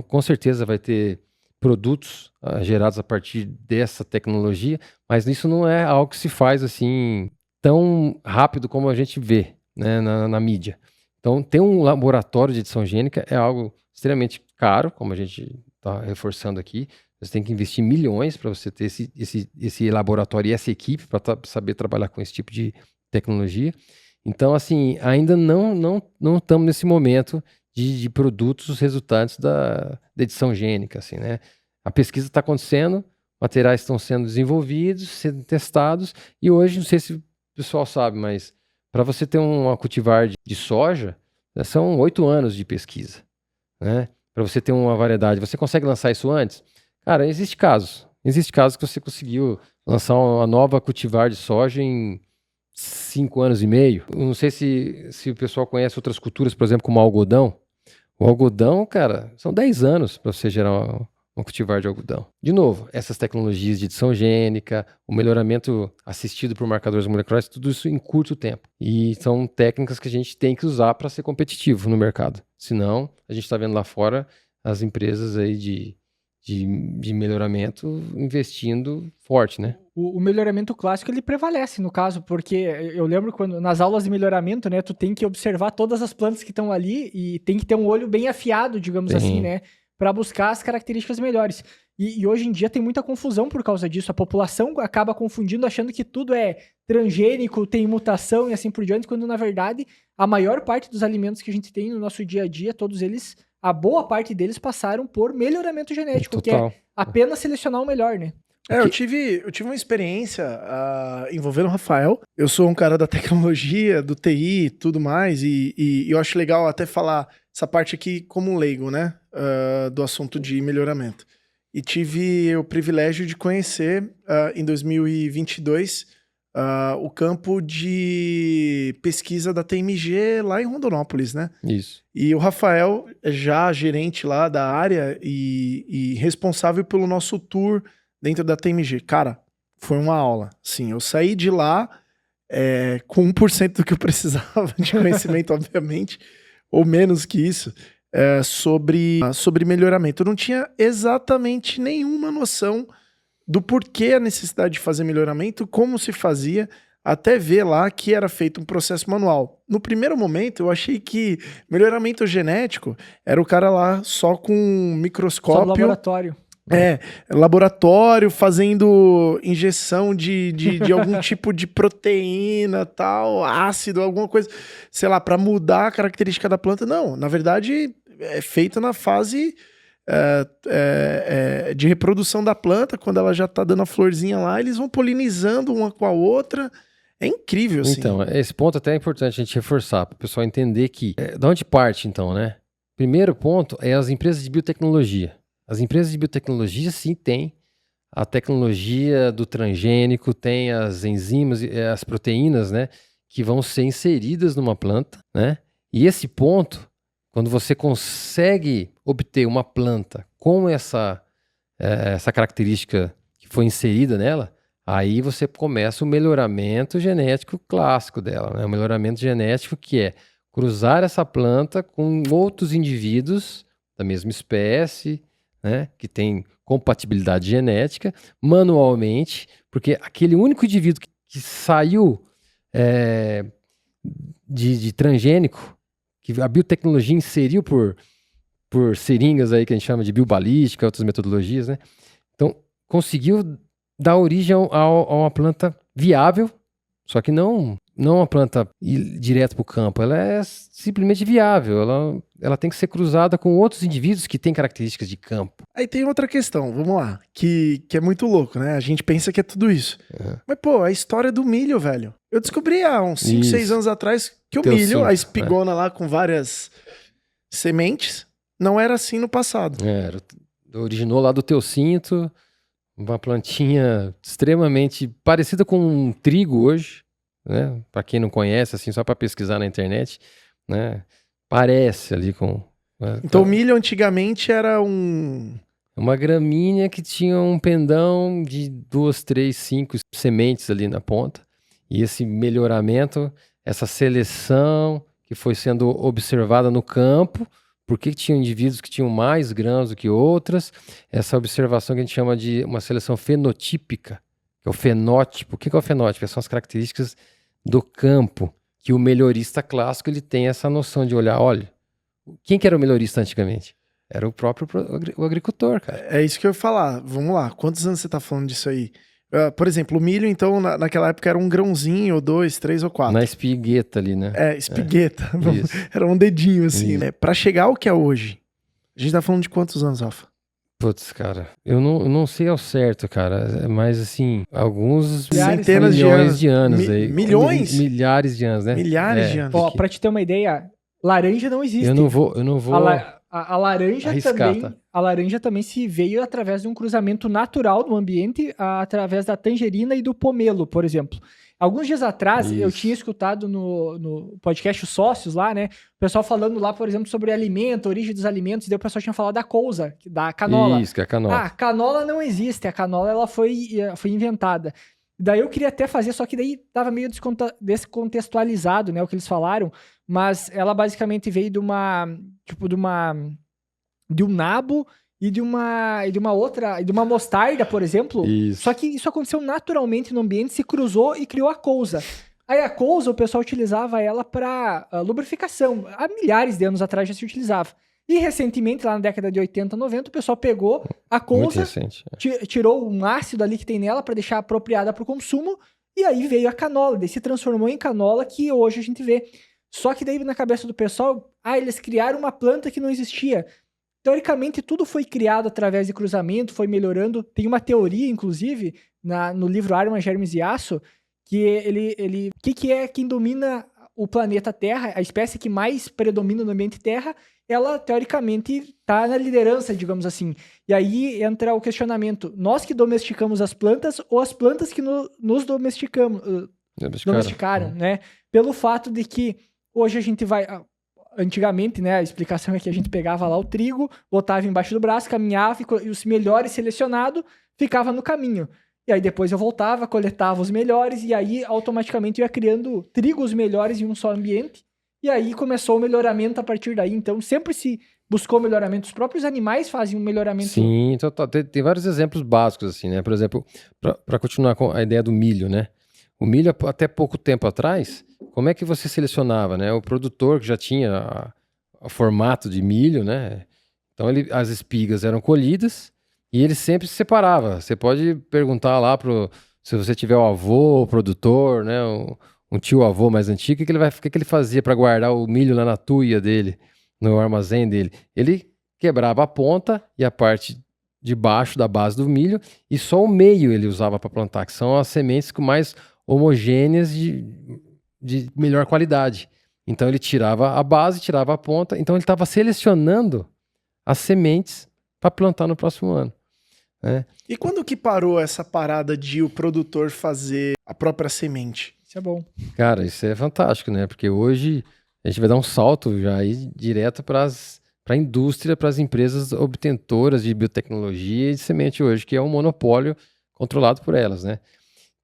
Com certeza vai ter produtos gerados a partir dessa tecnologia, mas isso não é algo que se faz assim tão rápido como a gente vê, né, na mídia. Então, ter um laboratório de edição gênica é algo extremamente caro, como a gente está reforçando aqui. Você tem que investir milhões para você ter esse laboratório e essa equipe para saber trabalhar com esse tipo de tecnologia. Então, assim, ainda não estamos nesse momento de produtos resultantes da edição gênica, assim, né? A pesquisa está acontecendo, materiais estão sendo desenvolvidos, sendo testados, e hoje, não sei se o pessoal sabe, mas para você ter uma cultivar de soja, são 8 anos de pesquisa, né? Para você ter uma variedade, você consegue lançar isso antes? Cara, existe casos que você conseguiu lançar uma nova cultivar de soja em 5 anos e meio. Eu não sei se o pessoal conhece outras culturas, por exemplo, como o algodão. O algodão, cara, são 10 anos para você gerar um cultivar de algodão. De novo, essas tecnologias de edição gênica, o melhoramento assistido por marcadores moleculares, tudo isso em curto tempo. E são técnicas que a gente tem que usar para ser competitivo no mercado. Senão, a gente está vendo lá fora as empresas aí de de melhoramento investindo forte, né? O melhoramento clássico, ele prevalece no caso, porque eu lembro quando nas aulas de melhoramento, né, tu tem que observar todas as plantas que estão ali e tem que ter um olho bem afiado, digamos assim, né, para buscar as características melhores. E hoje em dia tem muita confusão por causa disso. A população acaba confundindo, achando que tudo é transgênico, tem mutação e assim por diante, quando na verdade a maior parte dos alimentos que a gente tem no nosso dia a dia, todos eles, a boa parte deles passaram por melhoramento genético, Total. que é apenas selecionar o melhor, né? Eu tive uma experiência envolvendo o Rafael. Eu sou um cara da tecnologia, do TI e tudo mais, e eu acho legal até falar essa parte aqui como leigo, né? Do assunto de melhoramento. E tive o privilégio de conhecer, em 2022, o campo de pesquisa da TMG lá em Rondonópolis, né? Isso. E o Rafael, já gerente lá da área e responsável pelo nosso tour dentro da TMG. Cara, foi uma aula. Sim, eu saí de lá com 1% do que eu precisava de conhecimento, obviamente, ou menos que isso, sobre melhoramento. Eu não tinha exatamente nenhuma noção do porquê a necessidade de fazer melhoramento, como se fazia, até ver lá que era feito um processo manual. No primeiro momento, eu achei que melhoramento genético era o cara lá só com um microscópio. Só no laboratório. Laboratório, fazendo injeção de algum tipo de proteína, tal, ácido, alguma coisa, sei lá, para mudar a característica da planta. Não, na verdade, é feito na fase de reprodução da planta, quando ela já tá dando a florzinha lá, eles vão polinizando uma com a outra. É incrível, assim. Então, esse ponto até é importante a gente reforçar, para o pessoal entender que... de onde parte, então, né? Primeiro ponto é as empresas de biotecnologia. As empresas de biotecnologia, sim, têm a tecnologia do transgênico, tem as enzimas, as proteínas, né, que vão ser inseridas numa planta, né? E esse ponto, quando você consegue obter uma planta com essa característica que foi inserida nela, aí você começa o melhoramento genético clássico dela, né? O melhoramento genético que é cruzar essa planta com outros indivíduos da mesma espécie, né, que tem compatibilidade genética, manualmente, porque aquele único indivíduo que saiu de transgênico, que a biotecnologia inseriu por seringas aí que a gente chama de biobalística, outras metodologias, né? Então, conseguiu dar origem a uma planta viável, só que não uma planta ir direto para o campo, ela é simplesmente viável, ela tem que ser cruzada com outros indivíduos que têm características de campo. Aí tem outra questão, vamos lá, que é muito louco, né? A gente pensa que é tudo isso. Mas, pô, a história do milho, velho. Eu descobri há uns 5, 6 anos atrás que o milho, a espigona lá com várias sementes, não era assim no passado. Originou lá do teocinto, uma plantinha extremamente parecida com um trigo hoje, né? Para quem não conhece, assim, só para pesquisar na internet, né? Parece ali com... Então o milho antigamente era uma gramínea que tinha um pendão de 2, 3, 5 sementes ali na ponta. E esse melhoramento, essa seleção que foi sendo observada no campo, porque tinham indivíduos que tinham mais grãos do que outras, essa observação que a gente chama de uma seleção fenotípica, que é o fenótipo. O que é o fenótipo? São as características do campo, que o melhorista clássico ele tem essa noção de olhar, olha, quem que era o melhorista antigamente? Era o próprio o agricultor, cara. É isso que eu ia falar. Vamos lá, quantos anos você tá falando disso aí? Por exemplo, o milho, então, naquela época era um grãozinho, ou 2, 3 ou 4. Na espigueta ali, né? Espigueta. Era um dedinho, assim, né? Pra chegar ao que é hoje, a gente tá falando de quantos anos, Rafa? Putz, cara, eu não sei ao certo, cara, mas assim, alguns centenas milhões de anos aí. Milhões? Milhares de anos, né? Milhares de anos. Ó, pra te ter uma ideia, laranja não existe. Eu não vou... A laranja arriscar, também, a laranja também se veio através de um cruzamento natural no ambiente, através da tangerina e do pomelo, por exemplo. Alguns dias atrás, eu tinha escutado no podcast Os Sócios lá, né? O pessoal falando lá, por exemplo, sobre alimento, origem dos alimentos, e daí o pessoal tinha falado da couza, da canola. Isso, que é a canola. A canola não existe, a canola ela foi inventada. Daí eu queria até fazer, só que daí tava meio descontextualizado, né, o que eles falaram, mas ela basicamente veio de um nabo e de uma mostarda, por exemplo. Isso. Só que isso aconteceu naturalmente no ambiente, se cruzou e criou a couza. Aí a couza, o pessoal utilizava ela para lubrificação. Há milhares de anos atrás já se utilizava. E recentemente, lá na década de 80, 90, o pessoal pegou a Muito couza, recente. tirou um ácido ali que tem nela para deixar apropriada para o consumo, e aí veio a canola, daí se transformou em canola que hoje a gente vê. Só que daí na cabeça do pessoal, eles criaram uma planta que não existia. Teoricamente, tudo foi criado através de cruzamento, foi melhorando. Tem uma teoria, inclusive, no livro Armas, Germes e Aço, que que é quem domina o planeta Terra, a espécie que mais predomina no ambiente Terra, ela, teoricamente, está na liderança, digamos assim. E aí entra o questionamento, nós que domesticamos as plantas ou as plantas que nos domesticaram, né? Pelo fato de que hoje a gente vai... Antigamente, né, a explicação é que a gente pegava lá o trigo, botava embaixo do braço, caminhava e os melhores selecionados ficava no caminho. E aí depois eu voltava, coletava os melhores e aí automaticamente eu ia criando trigos melhores em um só ambiente. E aí começou o melhoramento a partir daí. Então sempre se buscou melhoramento. Os próprios animais fazem um melhoramento. Sim, tem vários exemplos básicos assim, né? Por exemplo, para continuar com a ideia do milho, né? O milho, até pouco tempo atrás, como é que você selecionava, né? O produtor que já tinha o formato de milho, né? Então as espigas eram colhidas e ele sempre se separava. Você pode perguntar se você tiver o avô, o produtor, né? Um tio-avô mais antigo, o que ele fazia para guardar o milho lá na tuia dele, no armazém dele? Ele quebrava a ponta e a parte de baixo da base do milho e só o meio ele usava para plantar, que são as sementes com mais homogêneas de melhor qualidade. Então ele tirava a base, tirava a ponta, então ele estava selecionando as sementes para plantar no próximo ano. Né? E quando que parou essa parada de o produtor fazer a própria semente? Isso é bom. Cara, isso é fantástico, né? Porque hoje a gente vai dar um salto já aí direto para a indústria, para as empresas obtentoras de biotecnologia e de semente hoje, que é um monopólio controlado por elas, né?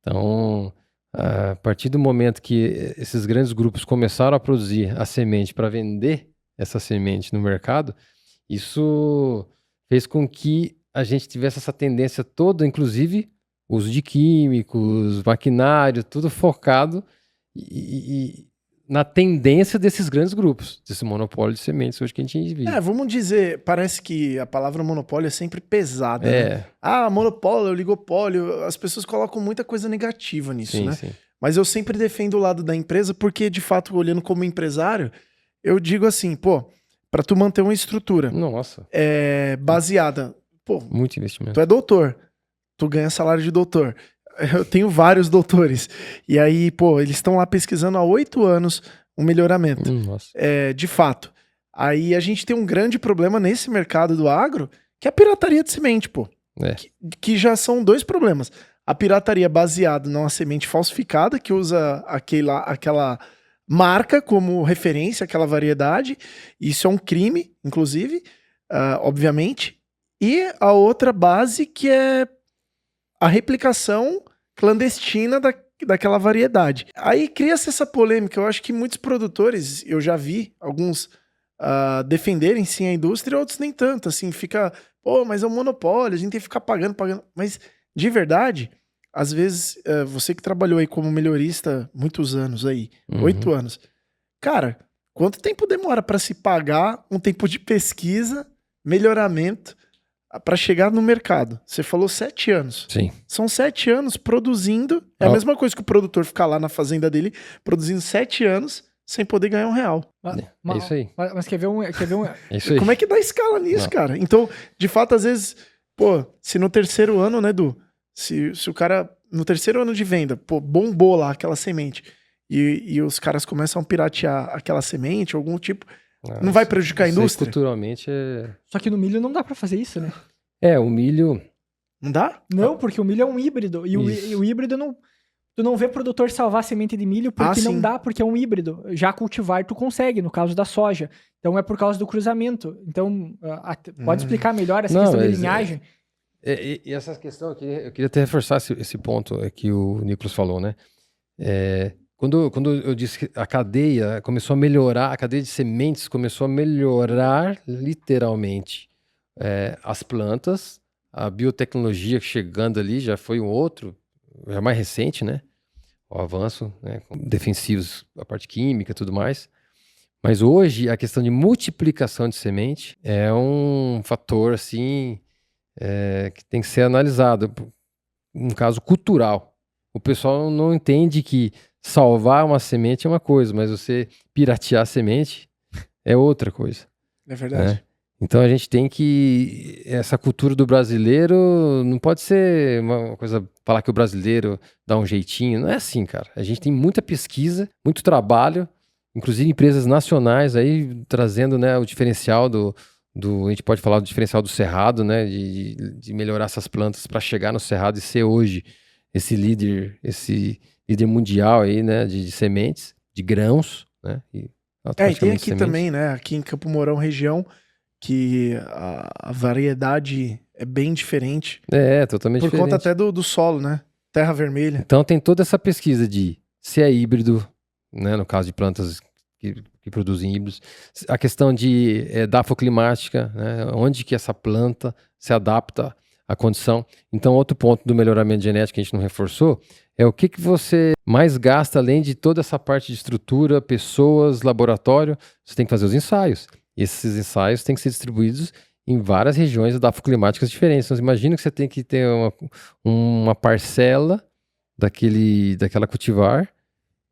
Então, a partir do momento que esses grandes grupos começaram a produzir a semente para vender essa semente no mercado, isso fez com que a gente tivesse essa tendência toda, inclusive uso de químicos, maquinário, tudo focado e na tendência desses grandes grupos, desse monopólio de sementes hoje que a gente vive. Vamos dizer, parece que a palavra monopólio é sempre pesada, né? Monopólio, oligopólio, as pessoas colocam muita coisa negativa nisso, sim, né? Sim. Mas eu sempre defendo o lado da empresa porque, de fato, olhando como empresário, eu digo assim, para tu manter uma estrutura baseada, muito investimento. Tu é doutor, tu ganha salário de doutor. Eu tenho vários doutores. E aí, eles estão lá pesquisando há 8 anos um melhoramento. De fato. Aí a gente tem um grande problema nesse mercado do agro, que é a pirataria de semente, que já são 2 problemas. A pirataria baseada numa semente falsificada, que usa aquela marca como referência, aquela variedade. Isso é um crime, inclusive, obviamente. E a outra base que é a replicação clandestina daquela variedade. Aí cria-se essa polêmica. Eu acho que muitos produtores, eu já vi alguns defenderem sim a indústria, outros nem tanto. Assim, fica, mas é um monopólio, a gente tem que ficar pagando. Mas, de verdade, às vezes, você que trabalhou aí como melhorista muitos anos aí, 8 anos. Cara, quanto tempo demora para se pagar um tempo de pesquisa, melhoramento, para chegar no mercado? Você falou 7 anos. Sim. São 7 anos produzindo. É a mesma coisa que o produtor ficar lá na fazenda dele, produzindo 7 anos, sem poder ganhar R$1. É isso aí. Mas quer ver um... É isso aí. Como é que dá escala nisso, cara? Então, de fato, às vezes, se no terceiro ano, né, Edu? Se o cara, no terceiro ano de venda, bombou lá aquela semente, e os caras começam a piratear aquela semente, algum tipo... Não vai prejudicar a indústria? Culturalmente Só que no milho não dá pra fazer isso, né? O milho... Não dá? Não, porque o milho é um híbrido. E o híbrido não... Tu não vê produtor salvar semente de milho porque não dá, porque é um híbrido. Já cultivar tu consegue, no caso da soja. Então é por causa do cruzamento. Então, pode explicar melhor essa questão da linhagem? E essa questão, eu queria até reforçar esse ponto que o Nicolas falou, né? Quando eu disse que a cadeia começou a melhorar, a cadeia de sementes começou a melhorar literalmente as plantas, a biotecnologia chegando ali já foi um outro, já mais recente, né? O avanço, né? Com defensivos, a parte química e tudo mais. Mas hoje a questão de multiplicação de semente é um fator assim que tem que ser analisado, um caso cultural. O pessoal não entende que salvar uma semente é uma coisa, mas você piratear a semente é outra coisa. É verdade. Né? Então a gente tem que... Essa cultura do brasileiro não pode ser uma coisa... Falar que o brasileiro dá um jeitinho. Não é assim, cara. A gente tem muita pesquisa, muito trabalho, inclusive empresas nacionais aí trazendo, né, o diferencial a gente pode falar do diferencial do cerrado, né? De melhorar essas plantas para chegar no cerrado e ser hoje esse líder mundial aí, né? De sementes, de grãos, né? E tem aqui também, né? Aqui em Campo Mourão, região, que a variedade é bem diferente. Totalmente diferente. Por conta até do solo, né? Terra vermelha. Então tem toda essa pesquisa de se é híbrido, né? No caso de plantas que produzem híbridos. A questão de edafoclimática, né? Onde que essa planta se adapta à condição. Então outro ponto do melhoramento genético que a gente não reforçou é o que você mais gasta além de toda essa parte de estrutura, pessoas, laboratório. Você tem que fazer os ensaios. Esses ensaios têm que ser distribuídos em várias regiões edafoclimáticas diferentes. Então, imagina que você tem que ter uma parcela daquela cultivar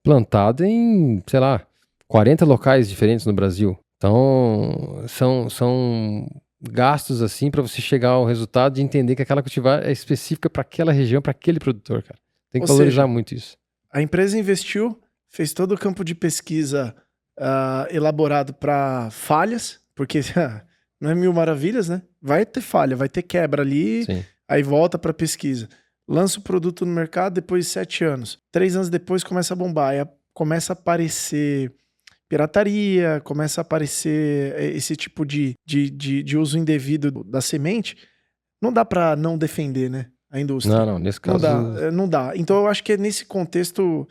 plantada em, sei lá, 40 locais diferentes no Brasil. Então, são gastos assim para você chegar ao resultado de entender que aquela cultivar é específica para aquela região, para aquele produtor, cara. Tem que valorizar muito isso. A empresa investiu, fez todo o campo de pesquisa elaborado para falhas, porque não é mil maravilhas, né? Vai ter falha, vai ter quebra ali, Sim. Aí volta para pesquisa. Lança o produto no mercado depois de 7 anos. 3 anos depois começa a bombar, aí começa a aparecer pirataria, começa a aparecer esse tipo de uso indevido da semente. Não dá para não defender, né? A indústria. Não, nesse caso... Não dá. Então eu acho que nesse contexto,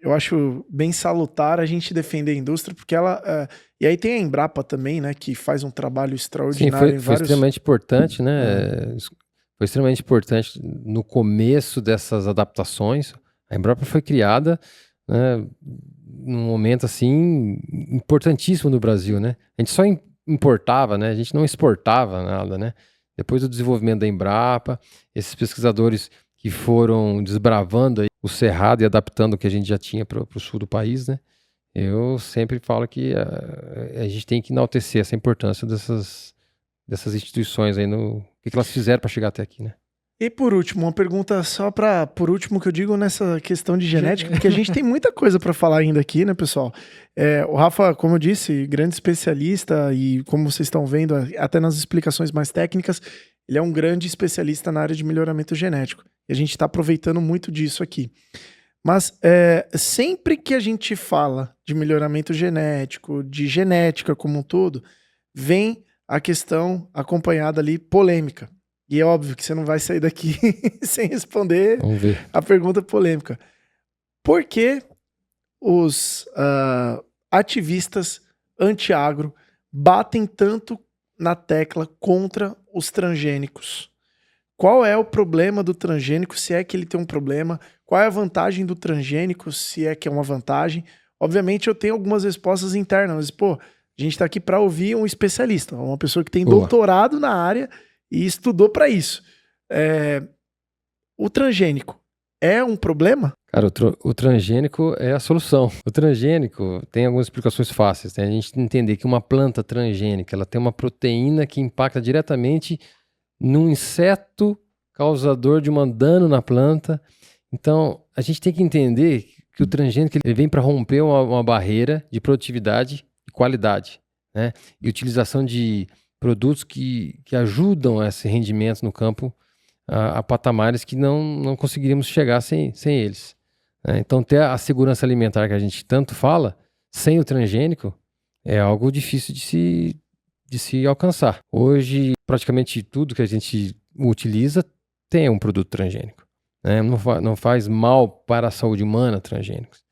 eu acho bem salutar a gente defender a indústria, porque ela... e aí tem a Embrapa também, né? Que faz um trabalho extraordinário. Sim, foi extremamente importante, né? Foi extremamente importante no começo dessas adaptações. A Embrapa foi criada, né, num momento assim importantíssimo no Brasil, né? A gente só importava, né? A gente não exportava nada, né? Depois do desenvolvimento da Embrapa, esses pesquisadores que foram desbravando aí o cerrado e adaptando o que a gente já tinha para o sul do país, né? Eu sempre falo que a gente tem que enaltecer essa importância dessas instituições aí, o que elas fizeram para chegar até aqui, né? E por último, uma pergunta só por último que eu digo nessa questão de genética, porque a gente tem muita coisa para falar ainda aqui, né, pessoal? O Rafa, como eu disse, grande especialista e como vocês estão vendo, até nas explicações mais técnicas, ele é um grande especialista na área de melhoramento genético. E a gente está aproveitando muito disso aqui. Mas sempre que a gente fala de melhoramento genético, de genética como um todo, vem a questão acompanhada ali, polêmica. E é óbvio que você não vai sair daqui sem responder a pergunta polêmica. Por que os ativistas anti-agro batem tanto na tecla contra os transgênicos? Qual é o problema do transgênico, se é que ele tem um problema? Qual é a vantagem do transgênico, se é que é uma vantagem? Obviamente eu tenho algumas respostas internas, mas, pô, a gente está aqui para ouvir um especialista, uma pessoa que tem doutorado na área e estudou para isso. O transgênico é um problema? Cara, o transgênico é a solução. O transgênico tem algumas explicações fáceis, né? A gente entender que uma planta transgênica, ela tem uma proteína que impacta diretamente num inseto causador de um dano na planta. Então, a gente tem que entender que o transgênico ele vem para romper uma barreira de produtividade e qualidade, né? E utilização de produtos que ajudam esse rendimento no campo a patamares que não conseguiríamos chegar sem eles, né? Então, ter a segurança alimentar que a gente tanto fala, sem o transgênico, é algo difícil de se alcançar. Hoje, praticamente tudo que a gente utiliza tem um produto transgênico, né? Não faz mal para a saúde humana transgênicos,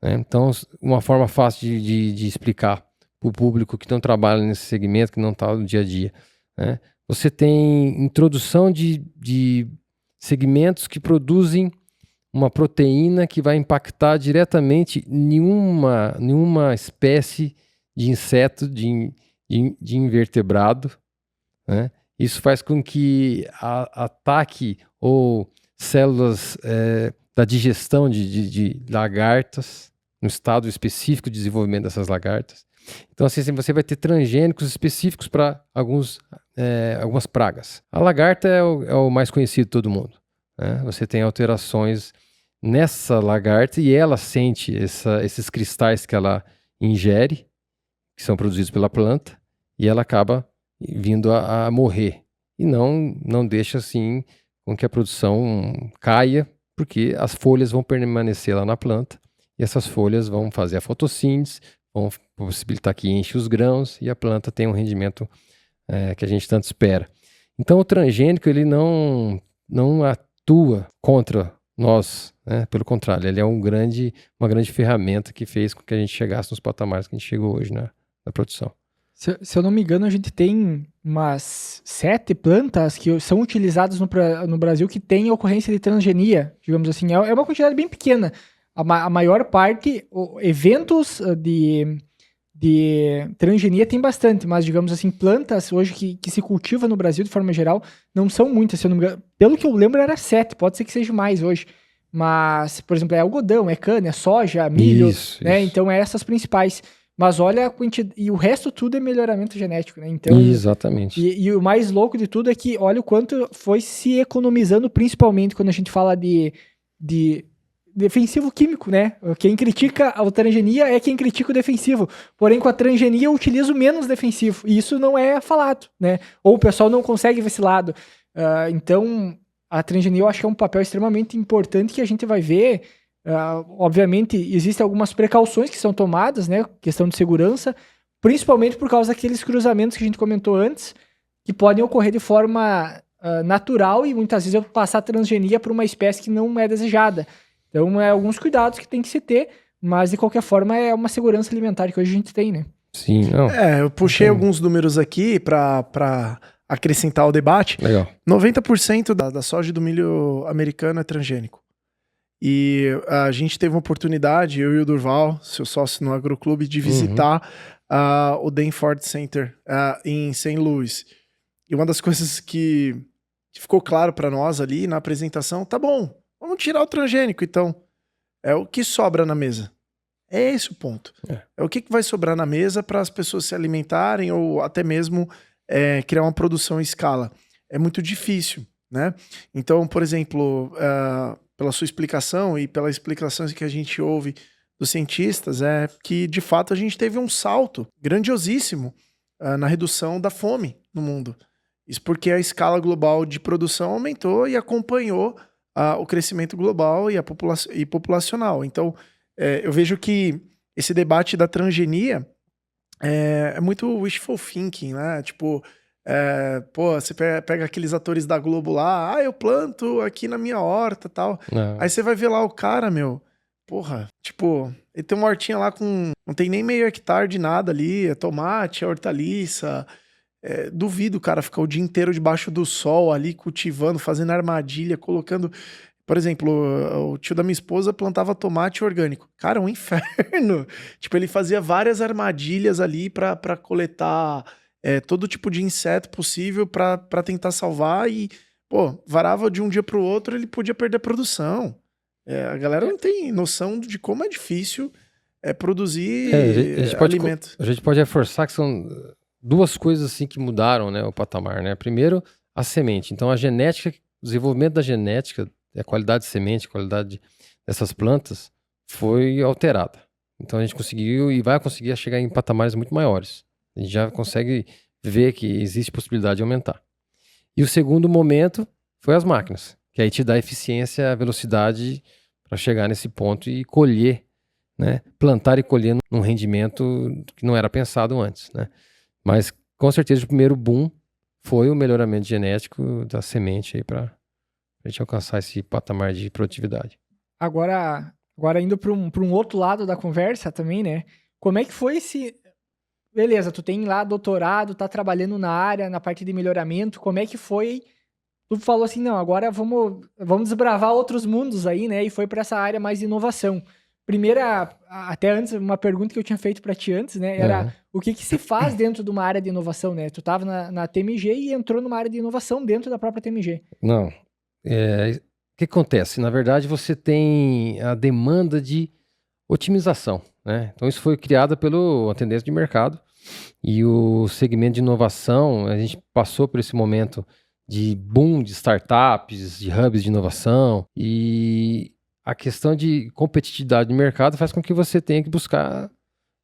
né? Então, uma forma fácil de explicar o público que não trabalha nesse segmento, que não está no dia a dia, né? Você tem introdução de segmentos que produzem uma proteína que vai impactar diretamente nenhuma espécie de inseto, de invertebrado, né? Isso faz com que ataque ou células da digestão de lagartas, no estado específico de desenvolvimento dessas lagartas. Então, assim, você vai ter transgênicos específicos para algumas pragas. A lagarta é o mais conhecido de todo mundo, né? Você tem alterações nessa lagarta e ela sente esses cristais que ela ingere, que são produzidos pela planta, e ela acaba vindo a morrer. E não deixa, assim, com que a produção caia, porque as folhas vão permanecer lá na planta, e essas folhas vão fazer a fotossíntese, vão possibilitar que enche os grãos, e a planta tem um rendimento que a gente tanto espera. Então, o transgênico, ele não atua contra nós, né? Pelo contrário, ele é uma grande ferramenta que fez com que a gente chegasse nos patamares que a gente chegou hoje na produção. Se eu não me engano, a gente tem umas 7 plantas que são utilizadas no Brasil que têm ocorrência de transgenia, digamos assim. É uma quantidade bem pequena. A maior parte, eventos de transgenia tem bastante, mas, digamos assim, plantas hoje que se cultiva no Brasil de forma geral não são muitas. Se eu não me engano, pelo que eu lembro, era 7, pode ser que seja mais hoje. Mas, por exemplo, é algodão, é cana, é soja, milho, né? Isso. Então, é essas principais. Mas olha a quantidade, e o resto tudo é melhoramento genético, né? Então, exatamente. E o mais louco de tudo é que olha o quanto foi se economizando, principalmente quando a gente fala de defensivo químico, né? Quem critica a transgenia é quem critica o defensivo. Porém, com a transgenia eu utilizo menos defensivo. E isso não é falado, né? Ou o pessoal não consegue ver esse lado. Então, a transgenia eu acho que é um papel extremamente importante que a gente vai ver. Obviamente, existem algumas precauções que são tomadas, né? Questão de segurança, principalmente por causa daqueles cruzamentos que a gente comentou antes, que podem ocorrer de forma natural e muitas vezes eu passar a transgenia para uma espécie que não é desejada. Então, alguns cuidados que tem que se ter, mas de qualquer forma é uma segurança alimentar que hoje a gente tem, né? Sim, não. Eu puxei alguns números aqui para acrescentar ao debate. Legal. 90% da soja e do milho americano é transgênico. E a gente teve uma oportunidade, eu e o Durval, seu sócio no Agroclube, de visitar o Danforth Center em St. Louis. E uma das coisas que ficou claro para nós ali na apresentação, tá bom, vamos tirar o transgênico então. É o que sobra na mesa. É esse o ponto. É o que vai sobrar na mesa para as pessoas se alimentarem ou até mesmo criar uma produção em escala. É muito difícil, né? Então, por exemplo, pela sua explicação e pelas explicações que a gente ouve dos cientistas, é que, de fato, a gente teve um salto grandiosíssimo na redução da fome no mundo. Isso porque a escala global de produção aumentou e acompanhou o crescimento global e populacional. Então, eu vejo que esse debate da transgenia é muito wishful thinking, né? Tipo, você pega aqueles atores da Globo lá, eu planto aqui na minha horta e tal. Não. Aí você vai ver lá o cara, porra, tipo, ele tem uma hortinha lá não tem nem meio hectare de nada ali, é tomate, é hortaliça. Duvido o cara ficar o dia inteiro debaixo do sol ali, cultivando, fazendo armadilha, colocando... Por exemplo, o tio da minha esposa plantava tomate orgânico. Cara, um inferno. Tipo, ele fazia várias armadilhas ali pra coletar todo tipo de inseto possível pra tentar salvar e, varava de um dia pro outro, ele podia perder a produção. A galera não tem noção de como é difícil produzir alimento. A gente pode reforçar que são duas coisas assim que mudaram, né, o patamar, né? Primeiro, a semente. Então, a genética, o desenvolvimento da genética, a qualidade de semente, a qualidade dessas plantas foi alterada. Então a gente conseguiu e vai conseguir chegar em patamares muito maiores. A gente já consegue ver que existe possibilidade de aumentar. E o segundo momento foi as máquinas, que aí te dá eficiência, velocidade para chegar nesse ponto e colher, né? Plantar e colher num rendimento que não era pensado antes, né? Mas com certeza o primeiro boom foi o melhoramento genético da semente aí para a gente alcançar esse patamar de produtividade. Agora indo para um outro lado da conversa também, né? Como é que foi esse... beleza, tu tem lá doutorado, tá trabalhando na área, na parte de melhoramento, como é que foi? Tu falou assim, não, agora vamos desbravar outros mundos aí, né? E foi para essa área mais de inovação. Primeira, até antes, uma pergunta que eu tinha feito para ti antes, né? Era o que se faz dentro de uma área de inovação, né? Tu tava na TMG e entrou numa área de inovação dentro da própria TMG. Não. O que acontece? Na verdade, você tem a demanda de otimização, né? Então, isso foi criado pelo tendência de mercado e o segmento de inovação, a gente passou por esse momento de boom de startups, de hubs de inovação, e a questão de competitividade de mercado faz com que você tenha que buscar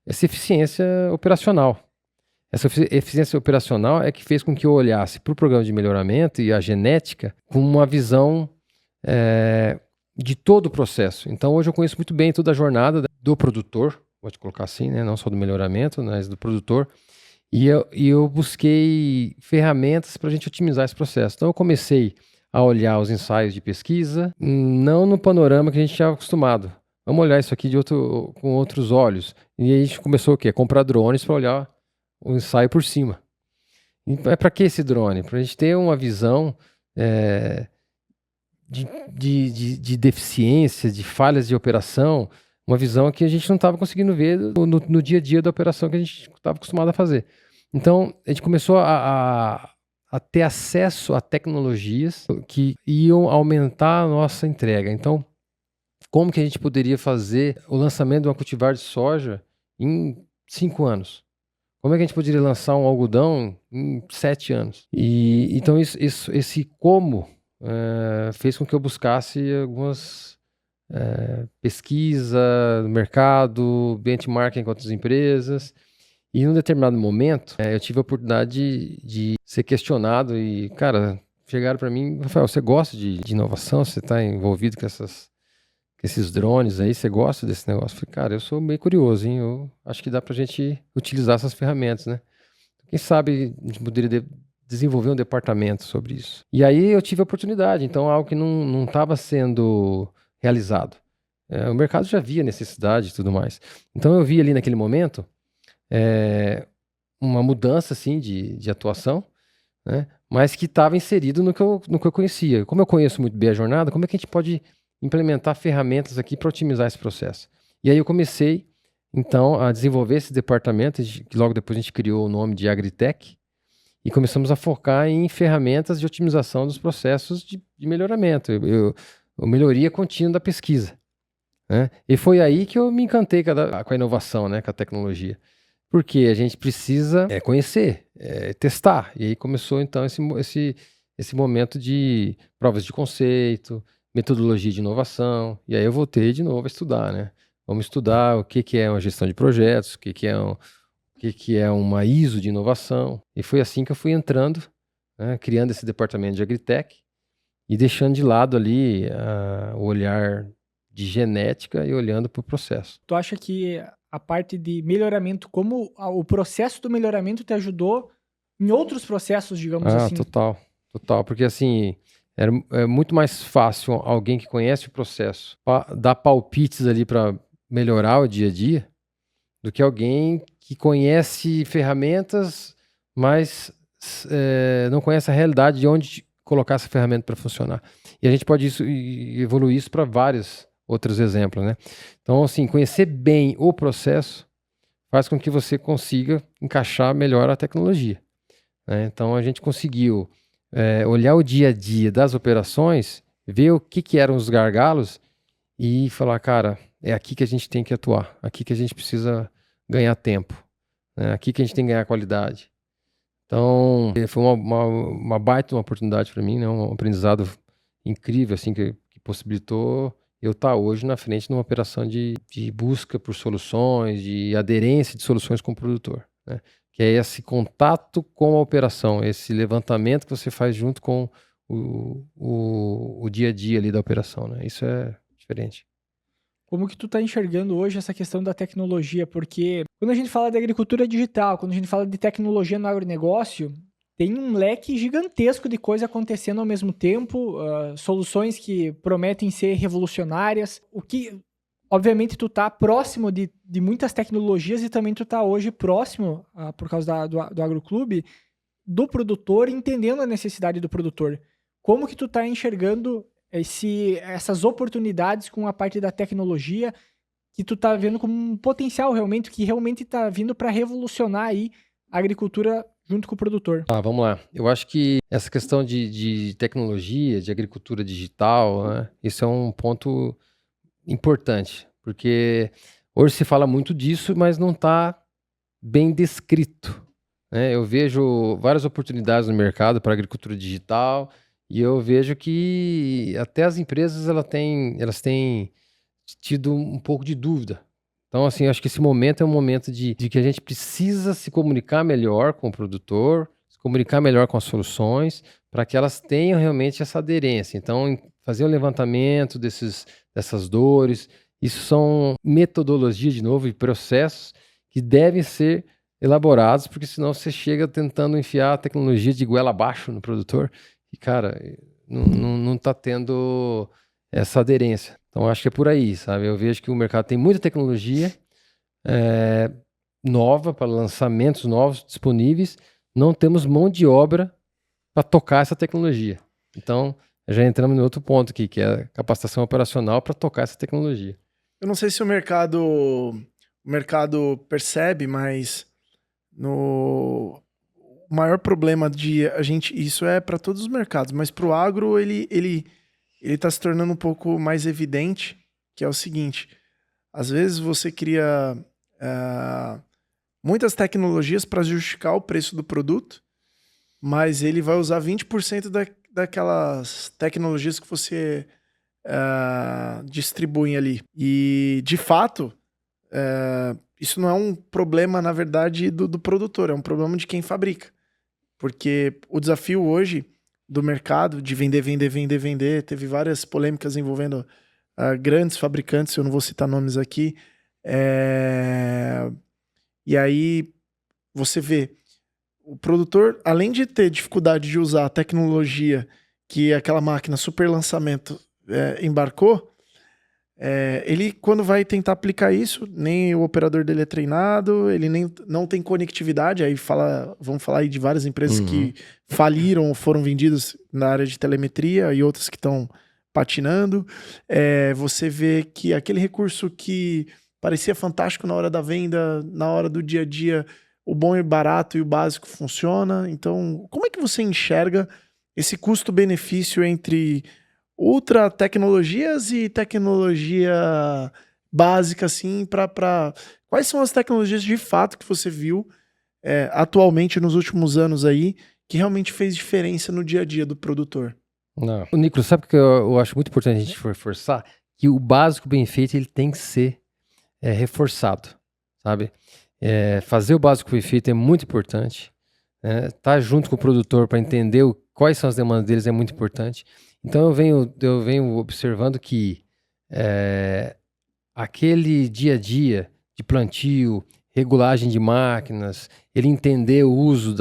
essa eficiência operacional. Essa eficiência operacional é que fez com que eu olhasse para o programa de melhoramento e a genética com uma visão de todo o processo. Então, hoje eu conheço muito bem toda a jornada do produtor, vou te colocar assim, né? Não só do melhoramento, mas do produtor. E eu busquei ferramentas para a gente otimizar esse processo. Então, eu comecei a olhar os ensaios de pesquisa, não no panorama que a gente estava acostumado. Vamos olhar isso aqui com outros olhos. E aí a gente começou o quê? Comprar drones para olhar o ensaio por cima. E para que esse drone? Para a gente ter uma visão de deficiência, de falhas de operação, uma visão que a gente não estava conseguindo ver no dia a dia da operação que a gente estava acostumado a fazer. Então, a gente começou a ter acesso a tecnologias que iam aumentar a nossa entrega. Então, como que a gente poderia fazer o lançamento de uma cultivar de soja em 5 anos? Como é que a gente poderia lançar um algodão em 7 anos? E então, esse como fez com que eu buscasse algumas pesquisa no mercado, benchmarking com outras empresas. E em um determinado momento, eu tive a oportunidade de ser questionado e, cara, chegaram para mim, Rafael, você gosta de inovação? Você está envolvido com esses drones aí? Você gosta desse negócio? Eu falei, cara, eu sou meio curioso, hein? Eu acho que dá pra gente utilizar essas ferramentas, né? Quem sabe a gente poderia desenvolver um departamento sobre isso. E aí eu tive a oportunidade, então algo que não estava sendo realizado. O mercado já via necessidade e tudo mais. Então eu vi ali naquele momento uma mudança assim, de atuação, né? Mas que estava inserido no que eu conhecia. Como eu conheço muito bem a jornada, como é que a gente pode implementar ferramentas aqui para otimizar esse processo? E aí eu comecei, então, a desenvolver esse departamento, que logo depois a gente criou o nome de Agritech, e começamos a focar em ferramentas de otimização dos processos de melhoramento, melhoria contínua da pesquisa, né? E foi aí que eu me encantei com a inovação, né, com a tecnologia. Porque a gente precisa conhecer, testar. E aí começou, então, esse momento de provas de conceito, metodologia de inovação. E aí eu voltei de novo a estudar, né? Vamos estudar o que é uma gestão de projetos, o que é uma ISO de inovação. E foi assim que eu fui entrando, né, criando esse departamento de Agritech e deixando de lado ali o olhar de genética e olhando para o processo. Tu acha que a parte de melhoramento, como o processo do melhoramento te ajudou em outros processos, digamos assim? Total. Porque assim, é muito mais fácil alguém que conhece o processo dar palpites ali para melhorar o dia a dia do que alguém que conhece ferramentas, mas não conhece a realidade de onde colocar essa ferramenta para funcionar. E a gente pode evoluir isso para vários outros exemplos, né? Então, assim, conhecer bem o processo faz com que você consiga encaixar melhor a tecnologia, né? Então, a gente conseguiu olhar o dia a dia das operações, ver o que eram os gargalos e falar, cara, é aqui que a gente tem que atuar, aqui que a gente precisa ganhar tempo, né? Aqui que a gente tem que ganhar qualidade. Então, foi uma baita oportunidade para mim, né? Um aprendizado incrível, assim, que possibilitou eu estar hoje na frente de uma operação de busca por soluções, de aderência de soluções com o produtor, né? Que é esse contato com a operação, esse levantamento que você faz junto com o dia a dia ali da operação, né? Isso é diferente. Como que tu tá enxergando hoje essa questão da tecnologia? Porque quando a gente fala de agricultura digital, quando a gente fala de tecnologia no agronegócio, tem um leque gigantesco de coisa acontecendo ao mesmo tempo, soluções que prometem ser revolucionárias. obviamente tu tá próximo de muitas tecnologias e também tu tá hoje próximo, por causa do Agroclube, do produtor, entendendo a necessidade do produtor. Como que tu tá enxergando essas oportunidades com a parte da tecnologia que tu tá vendo como um potencial realmente, que realmente tá vindo para revolucionar aí a agricultura junto com o produtor? Vamos lá. Eu acho que essa questão de tecnologia, de agricultura digital, né, isso é um ponto importante, porque hoje se fala muito disso, mas não está bem descrito, né? Eu vejo várias oportunidades no mercado para agricultura digital e eu vejo que até as empresas elas têm tido um pouco de dúvida. Então, assim, eu acho que esse momento é um momento de que a gente precisa se comunicar melhor com o produtor, se comunicar melhor com as soluções, para que elas tenham realmente essa aderência. Então, fazer um levantamento dessas dores, isso são metodologias, de novo, e processos que devem ser elaborados, porque senão você chega tentando enfiar a tecnologia de goela abaixo no produtor e, cara, não está tendo essa aderência. Então, acho que é por aí, sabe? Eu vejo que o mercado tem muita tecnologia nova, para lançamentos novos disponíveis, não temos mão de obra para tocar essa tecnologia. Então, já entramos em outro ponto aqui, que é a capacitação operacional para tocar essa tecnologia. Eu não sei se o mercado percebe, mas o maior problema isso é para todos os mercados, mas para o agro ele está se tornando um pouco mais evidente, que é o seguinte: às vezes você cria muitas tecnologias para justificar o preço do produto, mas ele vai usar 20% daquelas tecnologias que você distribui ali. E, de fato, isso não é um problema, na verdade, do produtor, é um problema de quem fabrica. Porque o desafio hoje do mercado de vender, teve várias polêmicas envolvendo grandes fabricantes, eu não vou citar nomes aqui, e aí você vê o produtor, além de ter dificuldade de usar a tecnologia que aquela máquina super lançamento embarcou, ele, quando vai tentar aplicar isso, nem o operador dele é treinado, ele não tem conectividade. Aí vamos falar aí de várias empresas que faliram ou foram vendidas na área de telemetria e outras que estão patinando. Você vê que aquele recurso que parecia fantástico na hora da venda, na hora do dia a dia, o bom e barato e o básico funciona. Então, como é que você enxerga esse custo-benefício entre ultra tecnologias e tecnologia básica, assim, quais são as tecnologias de fato que você viu atualmente nos últimos anos aí que realmente fez diferença no dia a dia do produtor? Não. O Nicolas, sabe o que eu acho muito importante a gente reforçar? Que o básico bem feito ele tem que ser reforçado, sabe? Fazer o básico bem feito é muito importante. Tá junto com o produtor para entender quais são as demandas deles é muito importante. Então eu venho observando que aquele dia a dia de plantio, regulagem de máquinas, ele entender o uso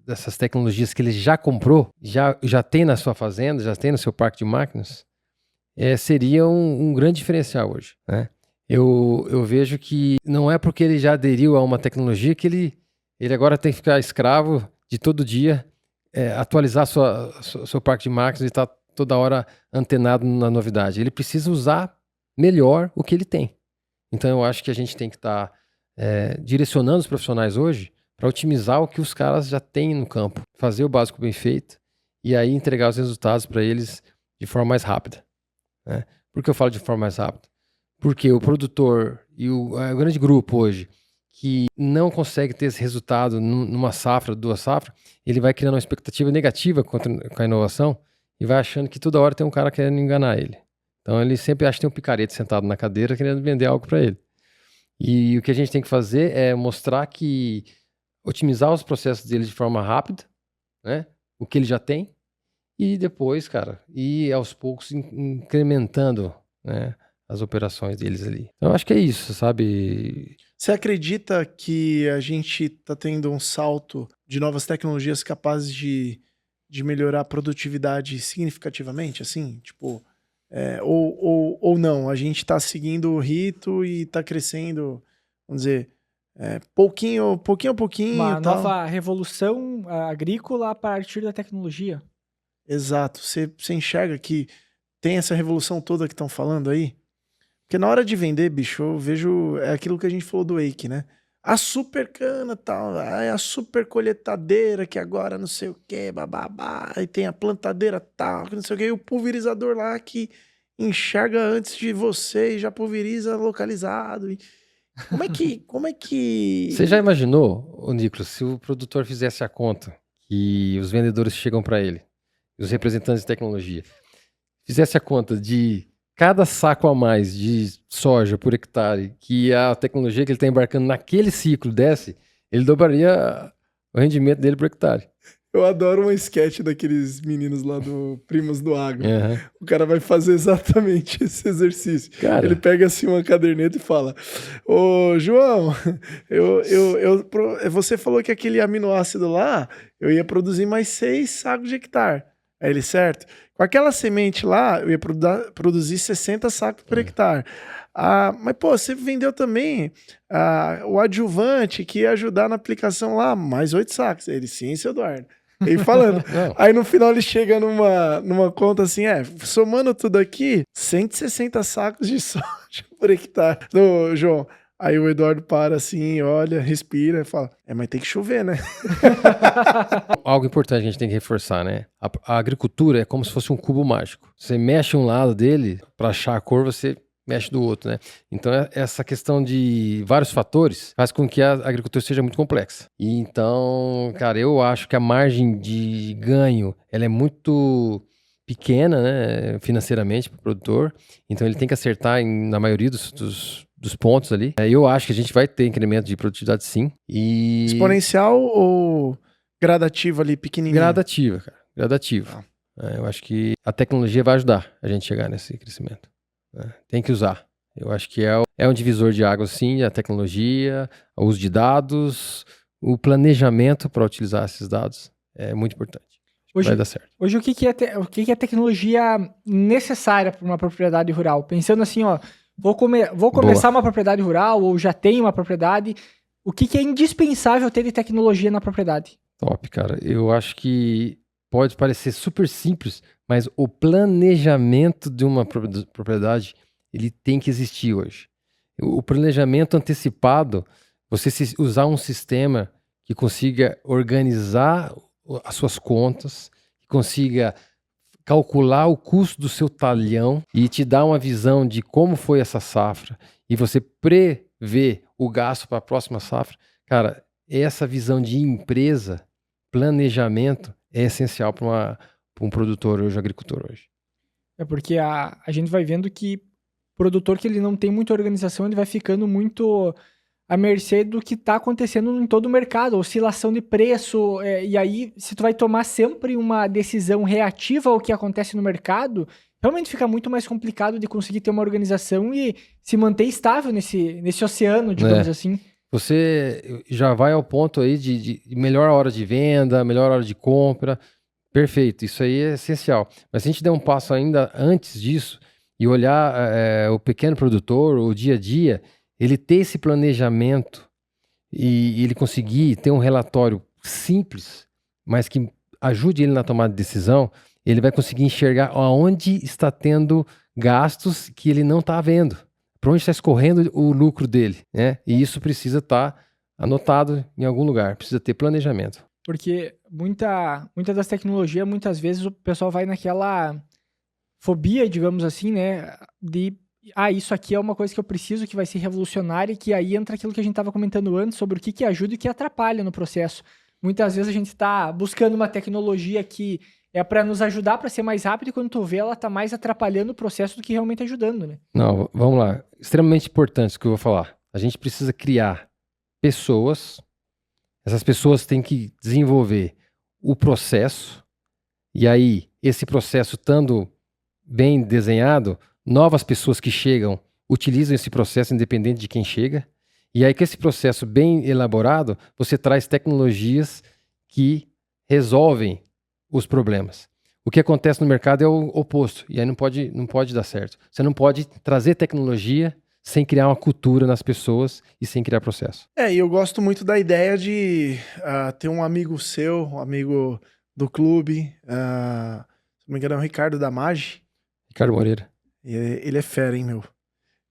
dessas tecnologias que ele já comprou, já tem na sua fazenda, já tem no seu parque de máquinas, seria um grande diferencial hoje, né? Eu vejo que não é porque ele já aderiu a uma tecnologia que ele agora tem que ficar escravo de todo dia atualizar seu parque de máquinas e estar toda hora antenado na novidade. Ele precisa usar melhor o que ele tem. Então eu acho que a gente tem que estar direcionando os profissionais hoje para otimizar o que os caras já têm no campo, fazer o básico bem feito e aí entregar os resultados para eles de forma mais rápida, né? Por que eu falo de forma mais rápida? Porque o produtor e o grande grupo hoje que não consegue ter esse resultado numa safra, 2 safras, ele vai criando uma expectativa negativa com a inovação e vai achando que toda hora tem um cara querendo enganar ele. Então ele sempre acha que tem um picareta sentado na cadeira querendo vender algo para ele. E o que a gente tem que fazer é mostrar que otimizar os processos dele de forma rápida, né? O que ele já tem, e depois, cara, ir aos poucos incrementando, né, as operações deles ali. Então, eu acho que é isso, sabe? Você acredita que a gente está tendo um salto de novas tecnologias capazes de melhorar a produtividade significativamente? Assim, tipo, Ou não, a gente está seguindo o rito e está crescendo, vamos dizer, pouquinho a pouquinho. Uma tal. nova revolução agrícola a partir da tecnologia. Exato. Você enxerga que tem essa revolução toda que estão falando aí? Porque na hora de vender, bicho, eu vejo. É aquilo que a gente falou do Wake, né? A super cana tal, a super colheitadeira que agora não sei o que, bababá, aí tem a plantadeira tal, que não sei o que, e o pulverizador lá que enxerga antes de você e já pulveriza localizado. Como é que... Você já imaginou, ô Nicolas, se o produtor fizesse a conta que os vendedores chegam para ele, os representantes de tecnologia, fizesse a conta de cada saco a mais de soja por hectare que a tecnologia que ele está embarcando naquele ciclo desse, ele dobraria o rendimento dele por hectare. Eu adoro uma sketch daqueles meninos lá do Primos do Agro. Uhum. O cara vai fazer exatamente esse exercício. Cara. Ele pega assim uma caderneta e fala: Ô, João, você falou que aquele aminoácido lá, eu ia produzir mais 6 sacos de hectare. Aí ele, certo? Com aquela semente lá, eu ia produzir 60 sacos por hectare. Mas, pô, você vendeu também o adjuvante que ia ajudar na aplicação lá, mais 8 sacos. Ele, sim, seu Eduardo. Ele falando. Aí no final ele chega numa conta assim, somando tudo aqui, 160 sacos de soja por hectare. João, aí o Eduardo para assim, olha, respira e fala, mas tem que chover, né? Algo importante que a gente tem que reforçar, né? A agricultura é como se fosse um cubo mágico. Você mexe um lado dele, para achar a cor, você mexe do outro, né? Então, essa questão de vários fatores faz com que a agricultura seja muito complexa. E então, cara, eu acho que a margem de ganho, ela é muito pequena, né, financeiramente para o produtor. Então, ele tem que acertar na maioria dos pontos ali. Eu acho que a gente vai ter incremento de produtividade, sim. Exponencial ou gradativo ali, pequenininho? Gradativa, cara. Gradativa. Eu acho que a tecnologia vai ajudar a gente chegar nesse crescimento. Tem que usar. Eu acho que é um divisor de águas, sim, a tecnologia, o uso de dados, o planejamento para utilizar esses dados é muito importante. Vai dar certo. Hoje, o que é tecnologia necessária para uma propriedade rural? Pensando assim, vou começar uma propriedade rural ou já tenho uma propriedade, o que é indispensável ter de tecnologia na propriedade? Top, cara. Eu acho que pode parecer super simples, mas o planejamento de uma propriedade, ele tem que existir hoje. O planejamento antecipado, você usar um sistema que consiga organizar as suas contas, que consiga calcular o custo do seu talhão e te dar uma visão de como foi essa safra e você prever o gasto para a próxima safra. Cara, essa visão de empresa, planejamento, é essencial para um produtor hoje, agricultor hoje. É porque a gente vai vendo que o produtor que ele não tem muita organização, ele vai ficando muito à mercê do que está acontecendo em todo o mercado, oscilação de preço, e aí se tu vai tomar sempre uma decisão reativa ao que acontece no mercado, realmente fica muito mais complicado de conseguir ter uma organização e se manter estável nesse oceano, digamos assim. Você já vai ao ponto aí de melhor hora de venda, melhor hora de compra. Perfeito, isso aí é essencial. Mas se a gente der um passo ainda antes disso e olhar o pequeno produtor, o dia a dia, ele ter esse planejamento e ele conseguir ter um relatório simples, mas que ajude ele na tomada de decisão, ele vai conseguir enxergar aonde está tendo gastos que ele não está vendo. Para onde está escorrendo o lucro dele, né? E isso precisa estar anotado em algum lugar, precisa ter planejamento. Porque muita das tecnologias, muitas vezes o pessoal vai naquela fobia, digamos assim, né? De, isso aqui é uma coisa que eu preciso, que vai ser revolucionária, e que aí entra aquilo que a gente estava comentando antes sobre o que ajuda e o que atrapalha no processo. Muitas vezes a gente está buscando uma tecnologia que é para nos ajudar para ser mais rápido e quando tu vê ela tá mais atrapalhando o processo do que realmente ajudando, né? Não, vamos lá. Extremamente importante o que eu vou falar. A gente precisa criar pessoas. Essas pessoas têm que desenvolver o processo. E aí, esse processo estando bem desenhado, novas pessoas que chegam utilizam esse processo independente de quem chega. E aí, com esse processo bem elaborado, você traz tecnologias que resolvem os problemas. O que acontece no mercado é o oposto, e aí não pode dar certo. Você não pode trazer tecnologia sem criar uma cultura nas pessoas e sem criar processo. E eu gosto muito da ideia de ter um amigo seu, um amigo do clube, se não me engano é o Ricardo da Magi. Ricardo Moreira. Ele é fera, hein, meu?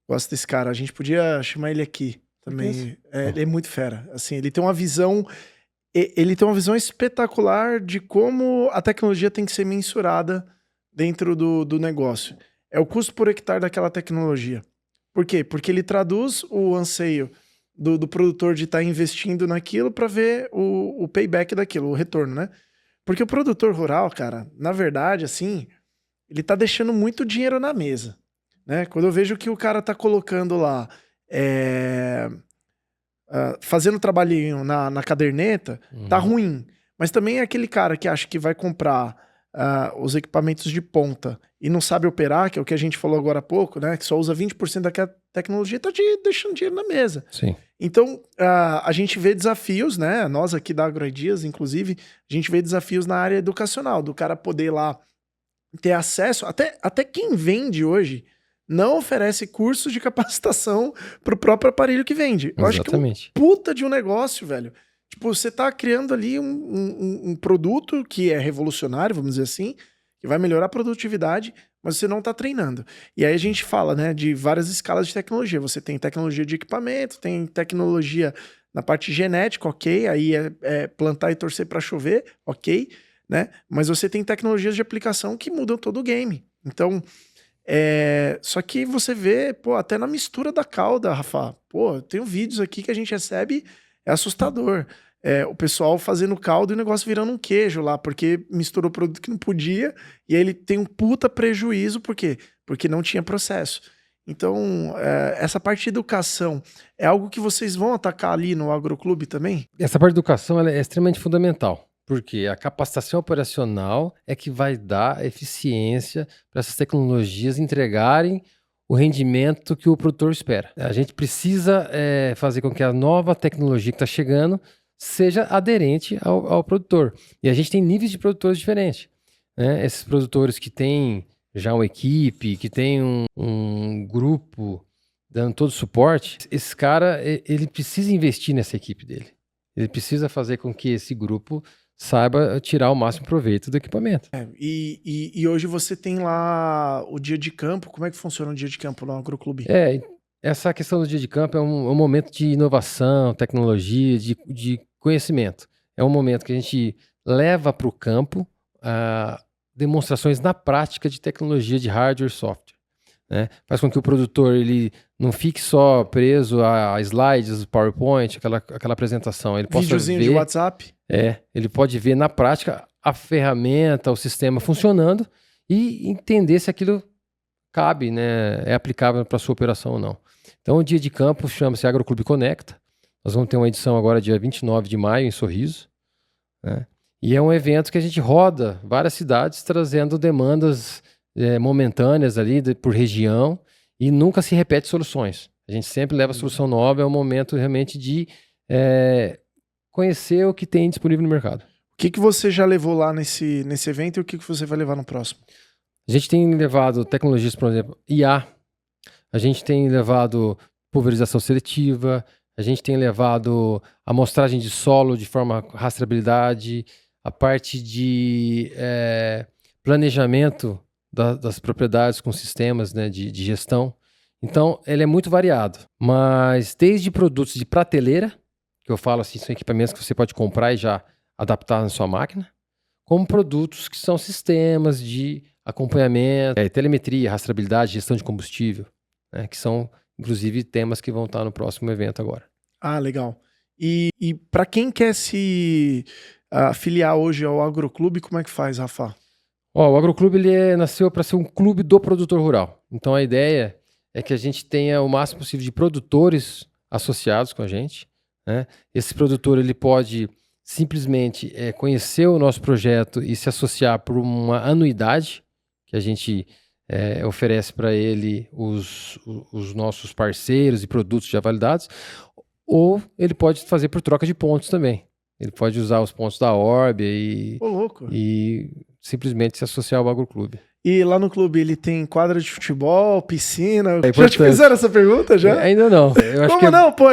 Gosto desse cara. A gente podia chamar ele aqui também. Ele é muito fera. Assim, ele tem uma visão espetacular de como a tecnologia tem que ser mensurada dentro do negócio. É o custo por hectare daquela tecnologia. Por quê? Porque ele traduz o anseio do produtor de estar investindo naquilo para ver o payback daquilo, o retorno, né? Porque o produtor rural, cara, na verdade, assim, ele tá deixando muito dinheiro na mesa, né? Quando eu vejo que o cara tá colocando lá, fazendo trabalhinho na caderneta, tá ruim. Mas também é aquele cara que acha que vai comprar os equipamentos de ponta e não sabe operar, que é o que a gente falou agora há pouco, né? Que só usa 20% daquela tecnologia, tá deixando dinheiro na mesa. Sim. Então, a gente vê desafios, né? Nós aqui da AgroIdeas, inclusive, a gente vê desafios na área educacional, do cara poder lá ter acesso, até quem vende hoje não oferece cursos de capacitação pro próprio aparelho que vende. Eu acho que é um puta de um negócio, velho. Tipo, você tá criando ali um produto que é revolucionário, vamos dizer assim, que vai melhorar a produtividade, mas você não tá treinando. E aí a gente fala, né, de várias escalas de tecnologia. Você tem tecnologia de equipamento, tem tecnologia na parte genética, ok, aí é plantar e torcer para chover, ok, né? Mas você tem tecnologias de aplicação que mudam todo o game. Então, só que você vê, pô, até na mistura da calda, Rafa, pô, tem vídeos aqui que a gente recebe, é assustador. O pessoal fazendo caldo e o negócio virando um queijo lá, porque misturou produto que não podia, e aí ele tem um puta prejuízo, por quê? Porque não tinha processo. Então, essa parte de educação é algo que vocês vão atacar ali no Agroclube também? Essa parte de educação ela é extremamente fundamental, porque a capacitação operacional é que vai dar eficiência para essas tecnologias entregarem o rendimento que o produtor espera. A gente precisa fazer com que a nova tecnologia que está chegando seja aderente ao produtor. E a gente tem níveis de produtores diferentes, né? Esses produtores que têm já uma equipe, que tem um grupo dando todo o suporte, esse cara, ele precisa investir nessa equipe dele. Ele precisa fazer com que esse grupo saiba tirar o máximo proveito do equipamento. E hoje você tem lá o dia de campo. Como é que funciona o dia de campo no Agroclube? Essa questão do dia de campo é um momento de inovação, tecnologia, de conhecimento. É um momento que a gente leva para o campo demonstrações na prática de tecnologia de hardware e software, né? Faz com que o produtor ele não fique só preso a slides, PowerPoint, aquela apresentação. Ele possa videozinho ver, de WhatsApp? Ele pode ver na prática a ferramenta, o sistema funcionando e entender se aquilo cabe, né, é aplicável para a sua operação ou não. Então, o dia de campo chama-se Agroclube Conecta. Nós vamos ter uma edição agora, dia 29 de maio, em Sorriso, né? E é um evento que a gente roda várias cidades, trazendo demandas momentâneas ali por região e nunca se repete soluções. A gente sempre leva solução nova, é um momento realmente de conhecer o que tem disponível no mercado. O que você já levou lá nesse evento e o que você vai levar no próximo? A gente tem levado tecnologias, por exemplo, IA, a gente tem levado pulverização seletiva, a gente tem levado amostragem de solo de forma rastreabilidade, a parte de planejamento das propriedades com sistemas, né, de gestão. Então, ele é muito variado, mas desde produtos de prateleira, que eu falo assim, são equipamentos que você pode comprar e já adaptar na sua máquina, como produtos que são sistemas de acompanhamento, telemetria, rastreabilidade, gestão de combustível, né, que são, inclusive, temas que vão estar no próximo evento agora. Ah, legal. E para quem quer se afiliar hoje ao Agroclube, como é que faz, Rafa? O Agroclube ele nasceu para ser um clube do produtor rural. Então, a ideia é que a gente tenha o máximo possível de produtores associados com a gente, né? Esse produtor ele pode simplesmente conhecer o nosso projeto e se associar por uma anuidade, que a gente oferece para ele os nossos parceiros e produtos já validados, ou ele pode fazer por troca de pontos também. Ele pode usar os pontos da Orb e simplesmente se associar ao agroclube. E lá no clube ele tem quadra de futebol, piscina. Já te importante. fizeram essa pergunta já? Ainda não. Eu acho Como que não? Pô,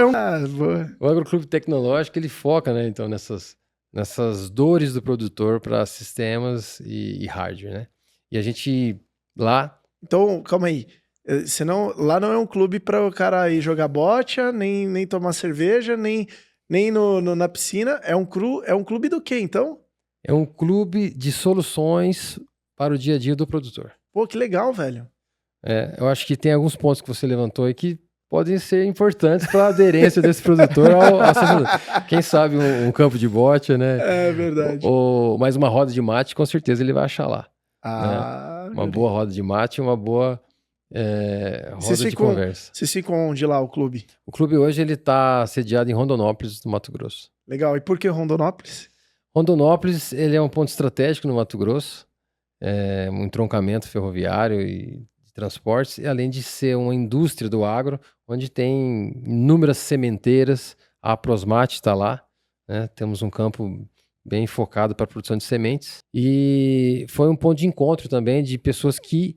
boa. o agroclube tecnológico ele foca, né, então, nessas dores do produtor para sistemas e hardware, né? E a gente lá. Então, calma aí. Senão, lá não é um clube para o cara ir jogar bocha, nem tomar cerveja, nem na piscina. É um clube do quê, então? É um clube de soluções para o dia a dia do produtor. Pô, que legal, velho. Eu acho que tem alguns pontos que você levantou aí que podem ser importantes para a aderência desse produtor ao seu produto. Quem sabe um campo de bote, né? É verdade. Ou mais uma roda de mate, com certeza ele vai achar lá. Ah, Uma boa roda de mate e uma boa roda de conversa. Vocês ficam onde lá, o clube? O clube hoje ele está sediado em Rondonópolis, no Mato Grosso. Legal. E por que Rondonópolis? Rondonópolis ele é um ponto estratégico no Mato Grosso. Um entroncamento ferroviário e de transportes, e além de ser uma indústria do agro, onde tem inúmeras sementeiras, a Prosmate está lá, né? Temos um campo bem focado para a produção de sementes, e foi um ponto de encontro também de pessoas que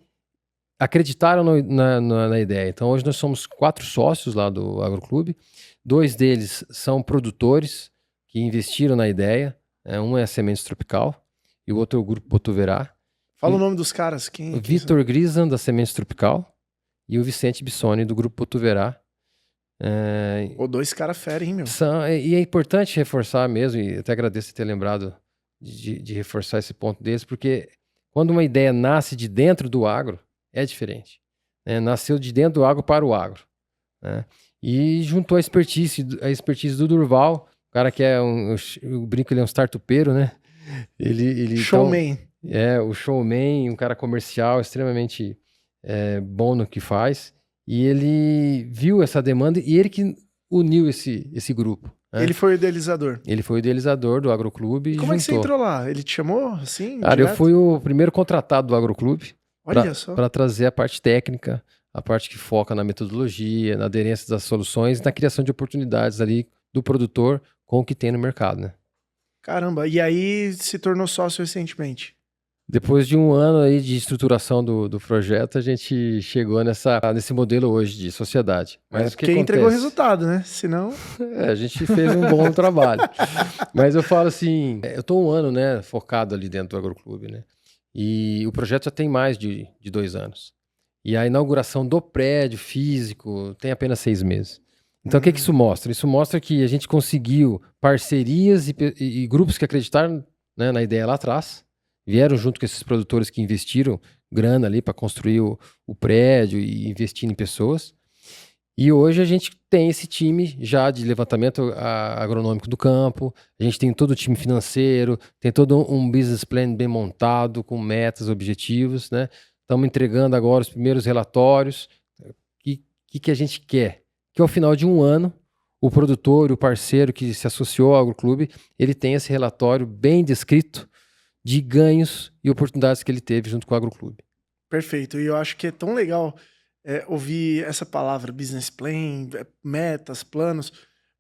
acreditaram na ideia. Então hoje nós somos 4 sócios lá do Agroclube, 2 deles são produtores que investiram na ideia, um é a Sementes Tropical e o outro é o Grupo Botuverá. Fala o nome dos caras. O Vitor Grisan, da Sementes Tropical, e o Vicente Bissoni, do Grupo Botuverá. 2 caras fera, hein, meu? E é importante reforçar mesmo, e até agradeço ter lembrado de reforçar esse ponto deles, porque quando uma ideia nasce de dentro do agro, é diferente. Nasceu de dentro do agro para o agro. Né? E juntou a expertise do Durval, o cara que eu brinco, ele é um startupeiro, né? Ele Showman. O showman, um cara comercial extremamente bom no que faz, e ele viu essa demanda e ele que uniu esse grupo. Né? Ele foi o idealizador. Ele foi o idealizador do Agroclube e Como é que você juntou. entrou lá? Ele te chamou assim? Cara, direto? eu fui o primeiro contratado do Agroclube para trazer a parte técnica, a parte que foca na metodologia, na aderência das soluções e na criação de oportunidades ali do produtor com o que tem no mercado, né? Caramba, e aí se tornou sócio recentemente? Depois de um ano aí de estruturação do projeto, a gente chegou nesse modelo hoje de sociedade. Mas o que acontece? Entregou resultado, né? Senão... A gente fez um bom trabalho. Mas eu falo assim, eu estou um ano, né, focado ali dentro do Agroclube, né? E o projeto já tem mais de 2 anos. E a inauguração do prédio físico tem apenas 6 meses. Então, o que isso mostra? Isso mostra que a gente conseguiu parcerias e grupos que acreditaram, né, na ideia lá atrás, vieram junto com esses produtores que investiram grana ali para construir o prédio e investir em pessoas. E hoje a gente tem esse time já de levantamento agronômico do campo, a gente tem todo o time financeiro, tem todo um business plan bem montado, com metas, objetivos, né? Estamos entregando agora os primeiros relatórios. O que a gente quer? Que ao final de um ano, o produtor, o parceiro que se associou ao Agroclube, ele tem esse relatório bem descrito de ganhos e oportunidades que ele teve junto com o Agroclube. Perfeito. E eu acho que é tão legal ouvir essa palavra business plan, metas, planos,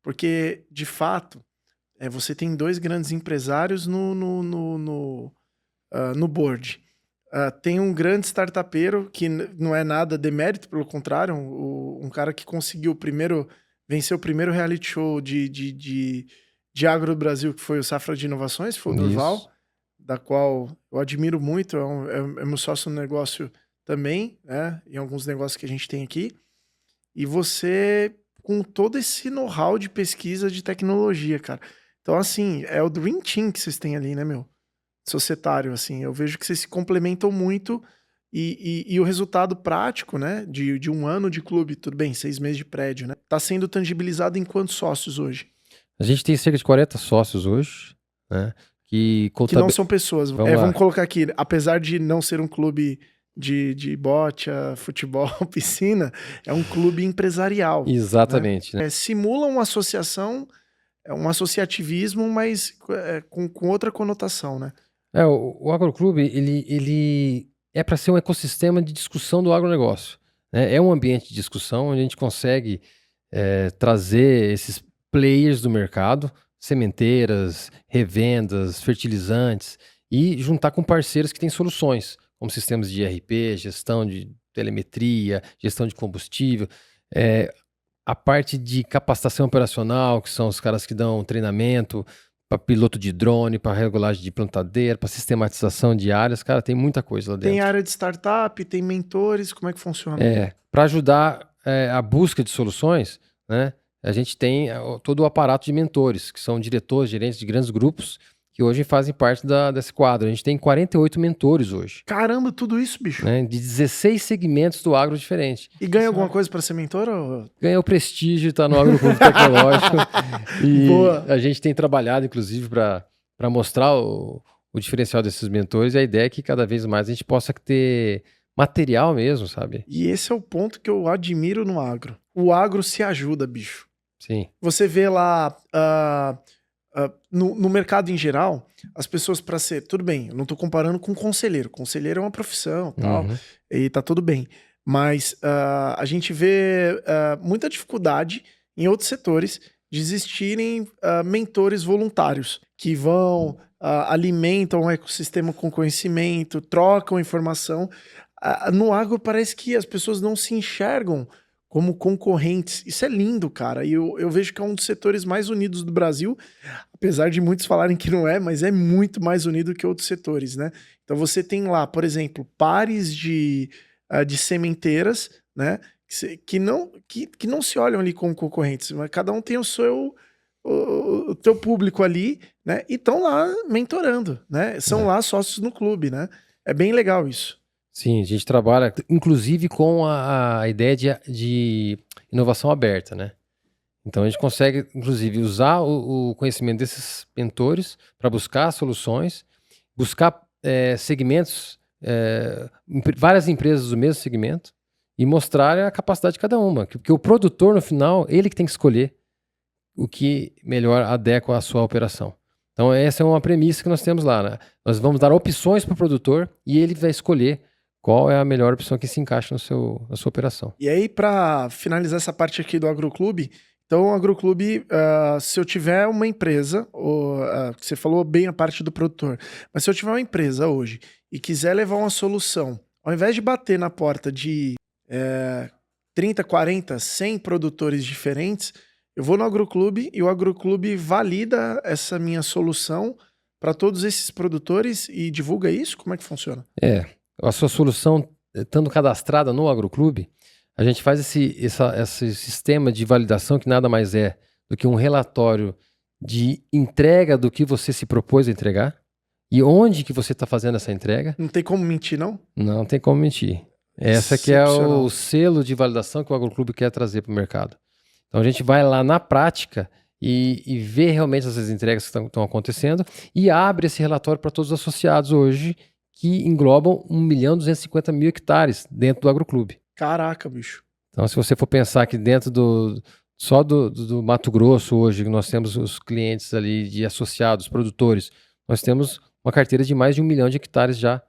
porque, de fato, você tem 2 grandes empresários no board. Tem um grande startupeiro que não é nada demérito, pelo contrário, um cara que conseguiu venceu o primeiro reality show de agro do Brasil, que foi o Safra de Inovações, foi o Durval, da qual eu admiro muito, é meu sócio no negócio também, né, em alguns negócios que a gente tem aqui, e você com todo esse know-how de pesquisa de tecnologia, cara. Então, assim, é o Dream Team que vocês têm ali, né, meu? Societário, assim, eu vejo que vocês se complementam muito e o resultado prático, né, de um ano de clube, tudo bem, 6 meses de prédio, né, tá sendo tangibilizado em quantos sócios hoje? A gente tem cerca de 40 sócios hoje, né, que não são pessoas. Vamos colocar aqui, apesar de não ser um clube de bocha, futebol, piscina, é um clube empresarial. Exatamente. Né? Simula uma associação, um associativismo, mas com outra conotação, né? O Agroclube, ele é para ser um ecossistema de discussão do agronegócio. Né? É um ambiente de discussão onde a gente consegue trazer esses players do mercado, sementeiras, revendas, fertilizantes, e juntar com parceiros que têm soluções, como sistemas de ERP, gestão de telemetria, gestão de combustível, a parte de capacitação operacional, que são os caras que dão treinamento para piloto de drone, para regulagem de plantadeira, para sistematização de áreas. Cara, tem muita coisa lá dentro. Tem área de startup, tem mentores, como é que funciona? Para ajudar a busca de soluções, né? A gente tem todo o aparato de mentores, que são diretores, gerentes de grandes grupos, que hoje fazem parte desse quadro. A gente tem 48 mentores hoje. Caramba, tudo isso, bicho. Né? De 16 segmentos do agro diferente. E ganha alguma coisa para ser mentor? Ou... Ganha o prestígio, tá no Agroclube Tecnológico. E Boa. a gente tem trabalhado, inclusive, para mostrar o diferencial desses mentores. E a ideia é que cada vez mais a gente possa ter material mesmo, sabe? E esse é o ponto que eu admiro no agro. O agro se ajuda, bicho. Sim. Você vê lá... no mercado em geral, as pessoas para ser... Tudo bem, eu não tô comparando com conselheiro. Conselheiro é uma profissão, tal, e tá tudo bem. Mas a gente vê muita dificuldade em outros setores de existirem mentores voluntários que vão, alimentam o ecossistema com conhecimento, trocam informação. No agro parece que as pessoas não se enxergam como concorrentes. Isso é lindo, cara. E eu vejo que é um dos setores mais unidos do Brasil, apesar de muitos falarem que não é, mas é muito mais unido que outros setores, né? Então você tem lá, por exemplo, pares de sementeiras, né? Que não se olham ali como concorrentes, mas cada um tem o teu público ali, né? E estão lá mentorando, né? São lá sócios no clube, né? É bem legal isso. Sim, a gente trabalha, inclusive, com a ideia de inovação aberta, né? Então, a gente consegue, inclusive, usar o conhecimento desses mentores para buscar soluções, buscar segmentos, várias empresas do mesmo segmento e mostrar a capacidade de cada uma. Porque o produtor, no final, ele que tem que escolher o que melhor adequa à sua operação. Então, essa é uma premissa que nós temos lá, né? Nós vamos dar opções para o produtor e ele vai escolher qual é a melhor opção que se encaixa na sua operação. E aí, para finalizar essa parte aqui do Agroclube, então o Agroclube, se eu tiver uma empresa, você falou bem a parte do produtor, mas se eu tiver uma empresa hoje e quiser levar uma solução, ao invés de bater na porta de 30, 40, 100 produtores diferentes, eu vou no Agroclube e o Agroclube valida essa minha solução para todos esses produtores e divulga isso? Como é que funciona? A sua solução, estando cadastrada no Agroclube, a gente faz esse sistema de validação que nada mais é do que um relatório de entrega do que você se propôs a entregar e onde que você está fazendo essa entrega. Não tem como mentir, não? Não tem como mentir. Essa que é o selo de validação que o Agroclube quer trazer para o mercado. Então a gente vai lá na prática e vê realmente essas entregas que estão acontecendo e abre esse relatório para todos os associados hoje, que englobam 1.250.000 hectares dentro do Agroclube. Caraca, bicho. Então, se você for pensar que dentro só do Mato Grosso hoje, nós temos os clientes ali de associados, produtores, nós temos uma carteira de mais de 1 milhão de hectares já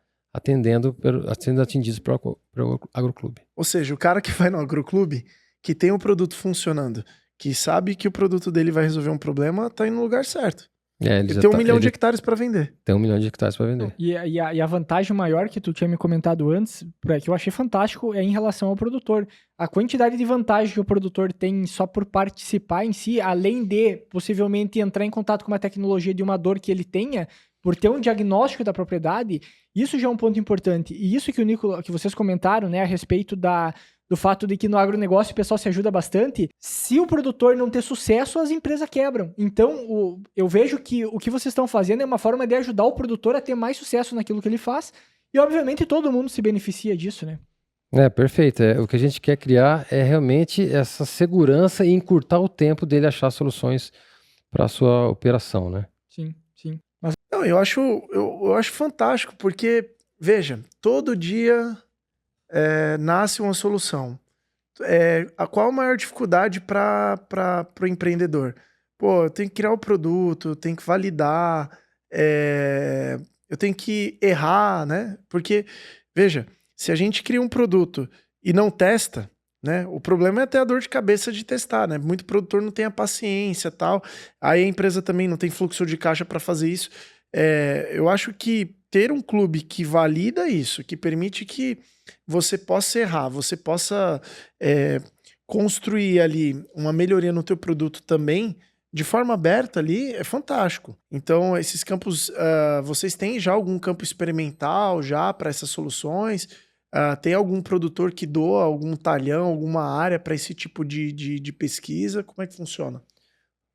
sendo atendidos pelo Agroclube. Ou seja, o cara que vai no Agroclube, que tem o produto funcionando, que sabe que o produto dele vai resolver um problema, tá indo no lugar certo. Ele tem 1 milhão de hectares para vender. Tem 1 milhão de hectares para vender. E a vantagem maior que tu tinha me comentado antes, que eu achei fantástico, é em relação ao produtor. A quantidade de vantagem que o produtor tem só por participar em si, além de possivelmente entrar em contato com uma tecnologia de uma dor que ele tenha, por ter um diagnóstico da propriedade, isso já é um ponto importante. E isso que o Nicolas, que vocês comentaram, né, a respeito do fato de que no agronegócio o pessoal se ajuda bastante, se o produtor não ter sucesso, as empresas quebram. Então, eu vejo que o que vocês estão fazendo é uma forma de ajudar o produtor a ter mais sucesso naquilo que ele faz, e obviamente todo mundo se beneficia disso, né? Perfeito. O que a gente quer criar é realmente essa segurança e encurtar o tempo dele achar soluções para a sua operação, né? Sim. Não, eu acho fantástico, porque, veja, todo dia nasce uma solução. Qual a maior dificuldade para o empreendedor? Pô, eu tenho que criar o produto, eu tenho que validar, eu tenho que errar, né? Porque, veja, se a gente cria um produto e não testa, né? O problema é até a dor de cabeça de testar, né? Muito produtor não tem a paciência e tal. Aí a empresa também não tem fluxo de caixa para fazer isso. eu acho que ter um clube que valida isso, que permite que você possa errar, você possa construir ali uma melhoria no teu produto também, de forma aberta ali, é fantástico. Então, esses campos, vocês têm já algum campo experimental já para essas soluções? Tem algum produtor que doa algum talhão, alguma área para esse tipo de pesquisa? Como é que funciona?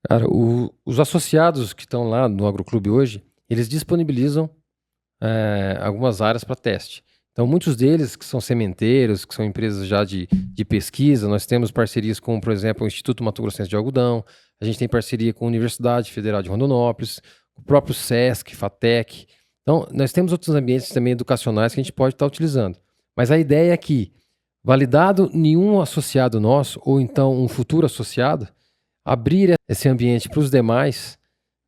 Cara, os associados que estão lá no Agroclube hoje, eles disponibilizam algumas áreas para teste. Então, muitos deles que são sementeiros, que são empresas já de pesquisa, nós temos parcerias com, por exemplo, o Instituto Mato Grossense de Algodão, a gente tem parceria com a Universidade Federal de Rondonópolis, o próprio SESC, FATEC. Então, nós temos outros ambientes também educacionais que a gente pode estar utilizando. Mas a ideia é que, validado nenhum associado nosso, ou então um futuro associado, abrir esse ambiente para os demais,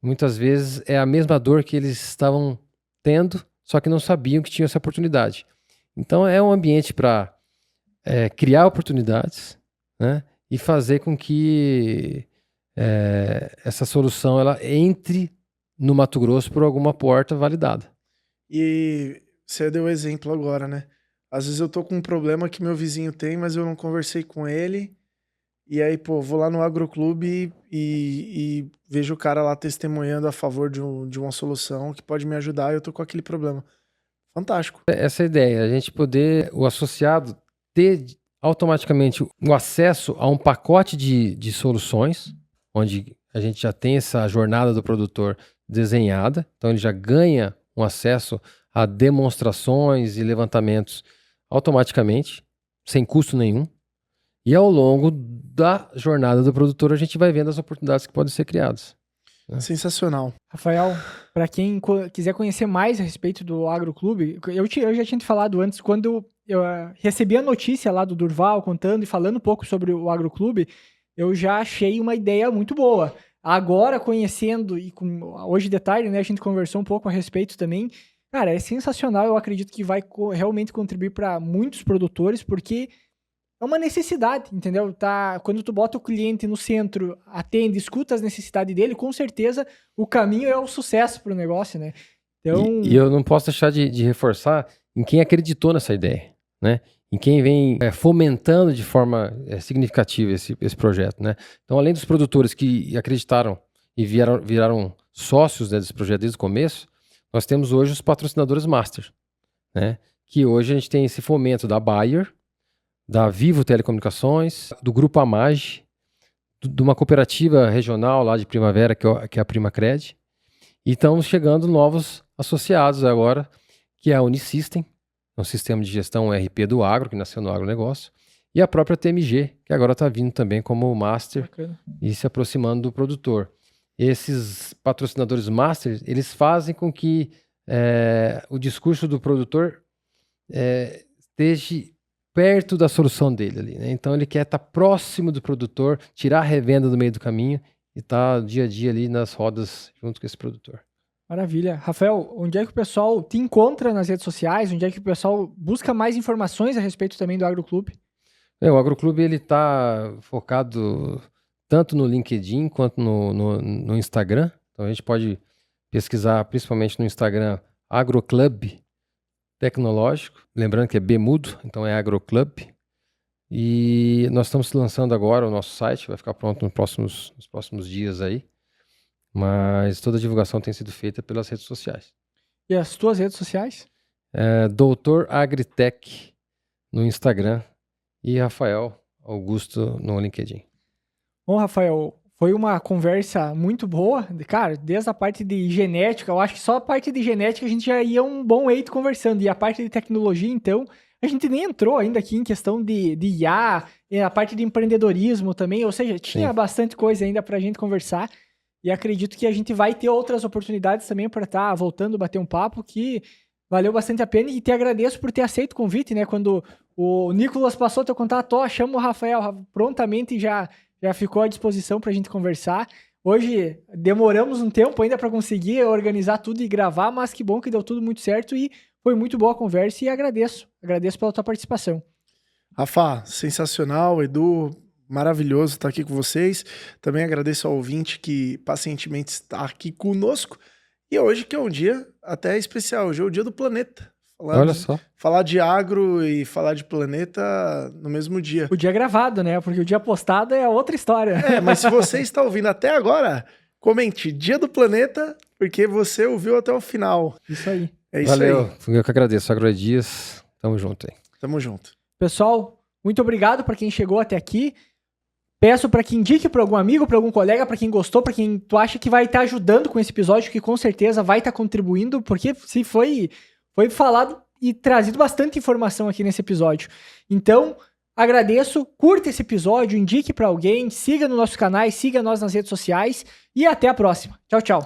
muitas vezes é a mesma dor que eles estavam tendo, só que não sabiam que tinham essa oportunidade. Então é um ambiente para criar oportunidades, né, e fazer com que essa solução ela entre no Mato Grosso por alguma porta validada. E você deu exemplo agora, né? Às vezes eu tô com um problema que meu vizinho tem, mas eu não conversei com ele. E aí, pô, vou lá no Agroclube e vejo o cara lá testemunhando a favor de uma solução que pode me ajudar e eu tô com aquele problema. Fantástico. Essa é a ideia, a gente poder, o associado, ter automaticamente o acesso a um pacote de soluções, onde a gente já tem essa jornada do produtor desenhada, então ele já ganha um acesso a demonstrações e levantamentos automaticamente, sem custo nenhum. E ao longo da jornada do produtor, a gente vai vendo as oportunidades que podem ser criadas. Sensacional. Rafael, para quem quiser conhecer mais a respeito do Agroclube, eu já tinha te falado antes, quando eu recebi a notícia lá do Durval contando e falando um pouco sobre o Agroclube, eu já achei uma ideia muito boa. Agora, conhecendo, e hoje de tarde, né, a gente conversou um pouco a respeito também, cara, é sensacional, eu acredito que vai realmente contribuir para muitos produtores, porque é uma necessidade, entendeu? Quando tu bota o cliente no centro, atende, escuta as necessidades dele, com certeza o caminho é o sucesso para o negócio, né? Então... E eu não posso deixar de reforçar em quem acreditou nessa ideia, né? Em quem vem fomentando de forma significativa esse projeto, né? Então, além dos produtores que acreditaram e viraram sócios, né, desse projeto desde o começo, nós temos hoje os patrocinadores master, né? Que hoje a gente tem esse fomento da Bayer, da Vivo Telecomunicações, do Grupo Amage, de uma cooperativa regional lá de Primavera, que é a Primacred. E estamos chegando novos associados agora, que é a Unisystem, um sistema de gestão ERP do agro, que nasceu no agronegócio, e a própria TMG, que agora está vindo também como master. Bacana. E se aproximando do produtor. Esses patrocinadores master, eles fazem com que o discurso do produtor esteja perto da solução dele ali, né? Então ele quer estar próximo do produtor, tirar a revenda do meio do caminho e estar dia a dia ali nas rodas junto com esse produtor. Maravilha. Rafael, onde é que o pessoal te encontra nas redes sociais? Onde é que o pessoal busca mais informações a respeito também do Agroclube? O Agroclube ele está focado tanto no LinkedIn quanto no Instagram. Então a gente pode pesquisar principalmente no Instagram Agroclub Tecnológico, lembrando que é B mudo, então é Agroclub. E nós estamos lançando agora o nosso site, vai ficar pronto nos próximos dias aí. Mas toda a divulgação tem sido feita pelas redes sociais. E as tuas redes sociais? Doutor Agritech no Instagram e Rafael Augusto no LinkedIn. Bom, Rafael, foi uma conversa muito boa. Cara, desde a parte de genética, eu acho que só a parte de genética a gente já ia um bom eito conversando. E a parte de tecnologia, então, a gente nem entrou ainda aqui em questão de IA, e a parte de empreendedorismo também. Ou seja, tinha bastante coisa ainda pra gente conversar. E acredito que a gente vai ter outras oportunidades também para estar voltando a bater um papo que valeu bastante a pena. E te agradeço por ter aceito o convite, né? Quando o Nicolas passou teu contato, chama o Rafael, prontamente já ficou à disposição para a gente conversar. Hoje demoramos um tempo ainda para conseguir organizar tudo e gravar, mas que bom que deu tudo muito certo e foi muito boa a conversa e agradeço pela tua participação. Rafa, sensacional, Edu, maravilhoso estar aqui com vocês. Também agradeço ao ouvinte que pacientemente está aqui conosco E hoje que é um dia até especial, hoje é o dia do planeta. Olha só. Falar de agro e falar de planeta no mesmo dia. O dia gravado, né? Porque o dia postado é outra história. Mas se você está ouvindo até agora, comente Dia do Planeta, porque você ouviu até o final. Isso aí. É isso aí. Valeu, eu que agradeço. AgroIdeas, tamo junto aí. Tamo junto. Pessoal, muito obrigado para quem chegou até aqui. Peço para que indique para algum amigo, para algum colega, para quem gostou, para quem tu acha que vai estar ajudando com esse episódio, que com certeza vai estar contribuindo, porque se foi falado e trazido bastante informação aqui nesse episódio. Então, agradeço, curta esse episódio, indique para alguém, siga no nosso canal, siga nós nas redes sociais e até a próxima. Tchau, tchau.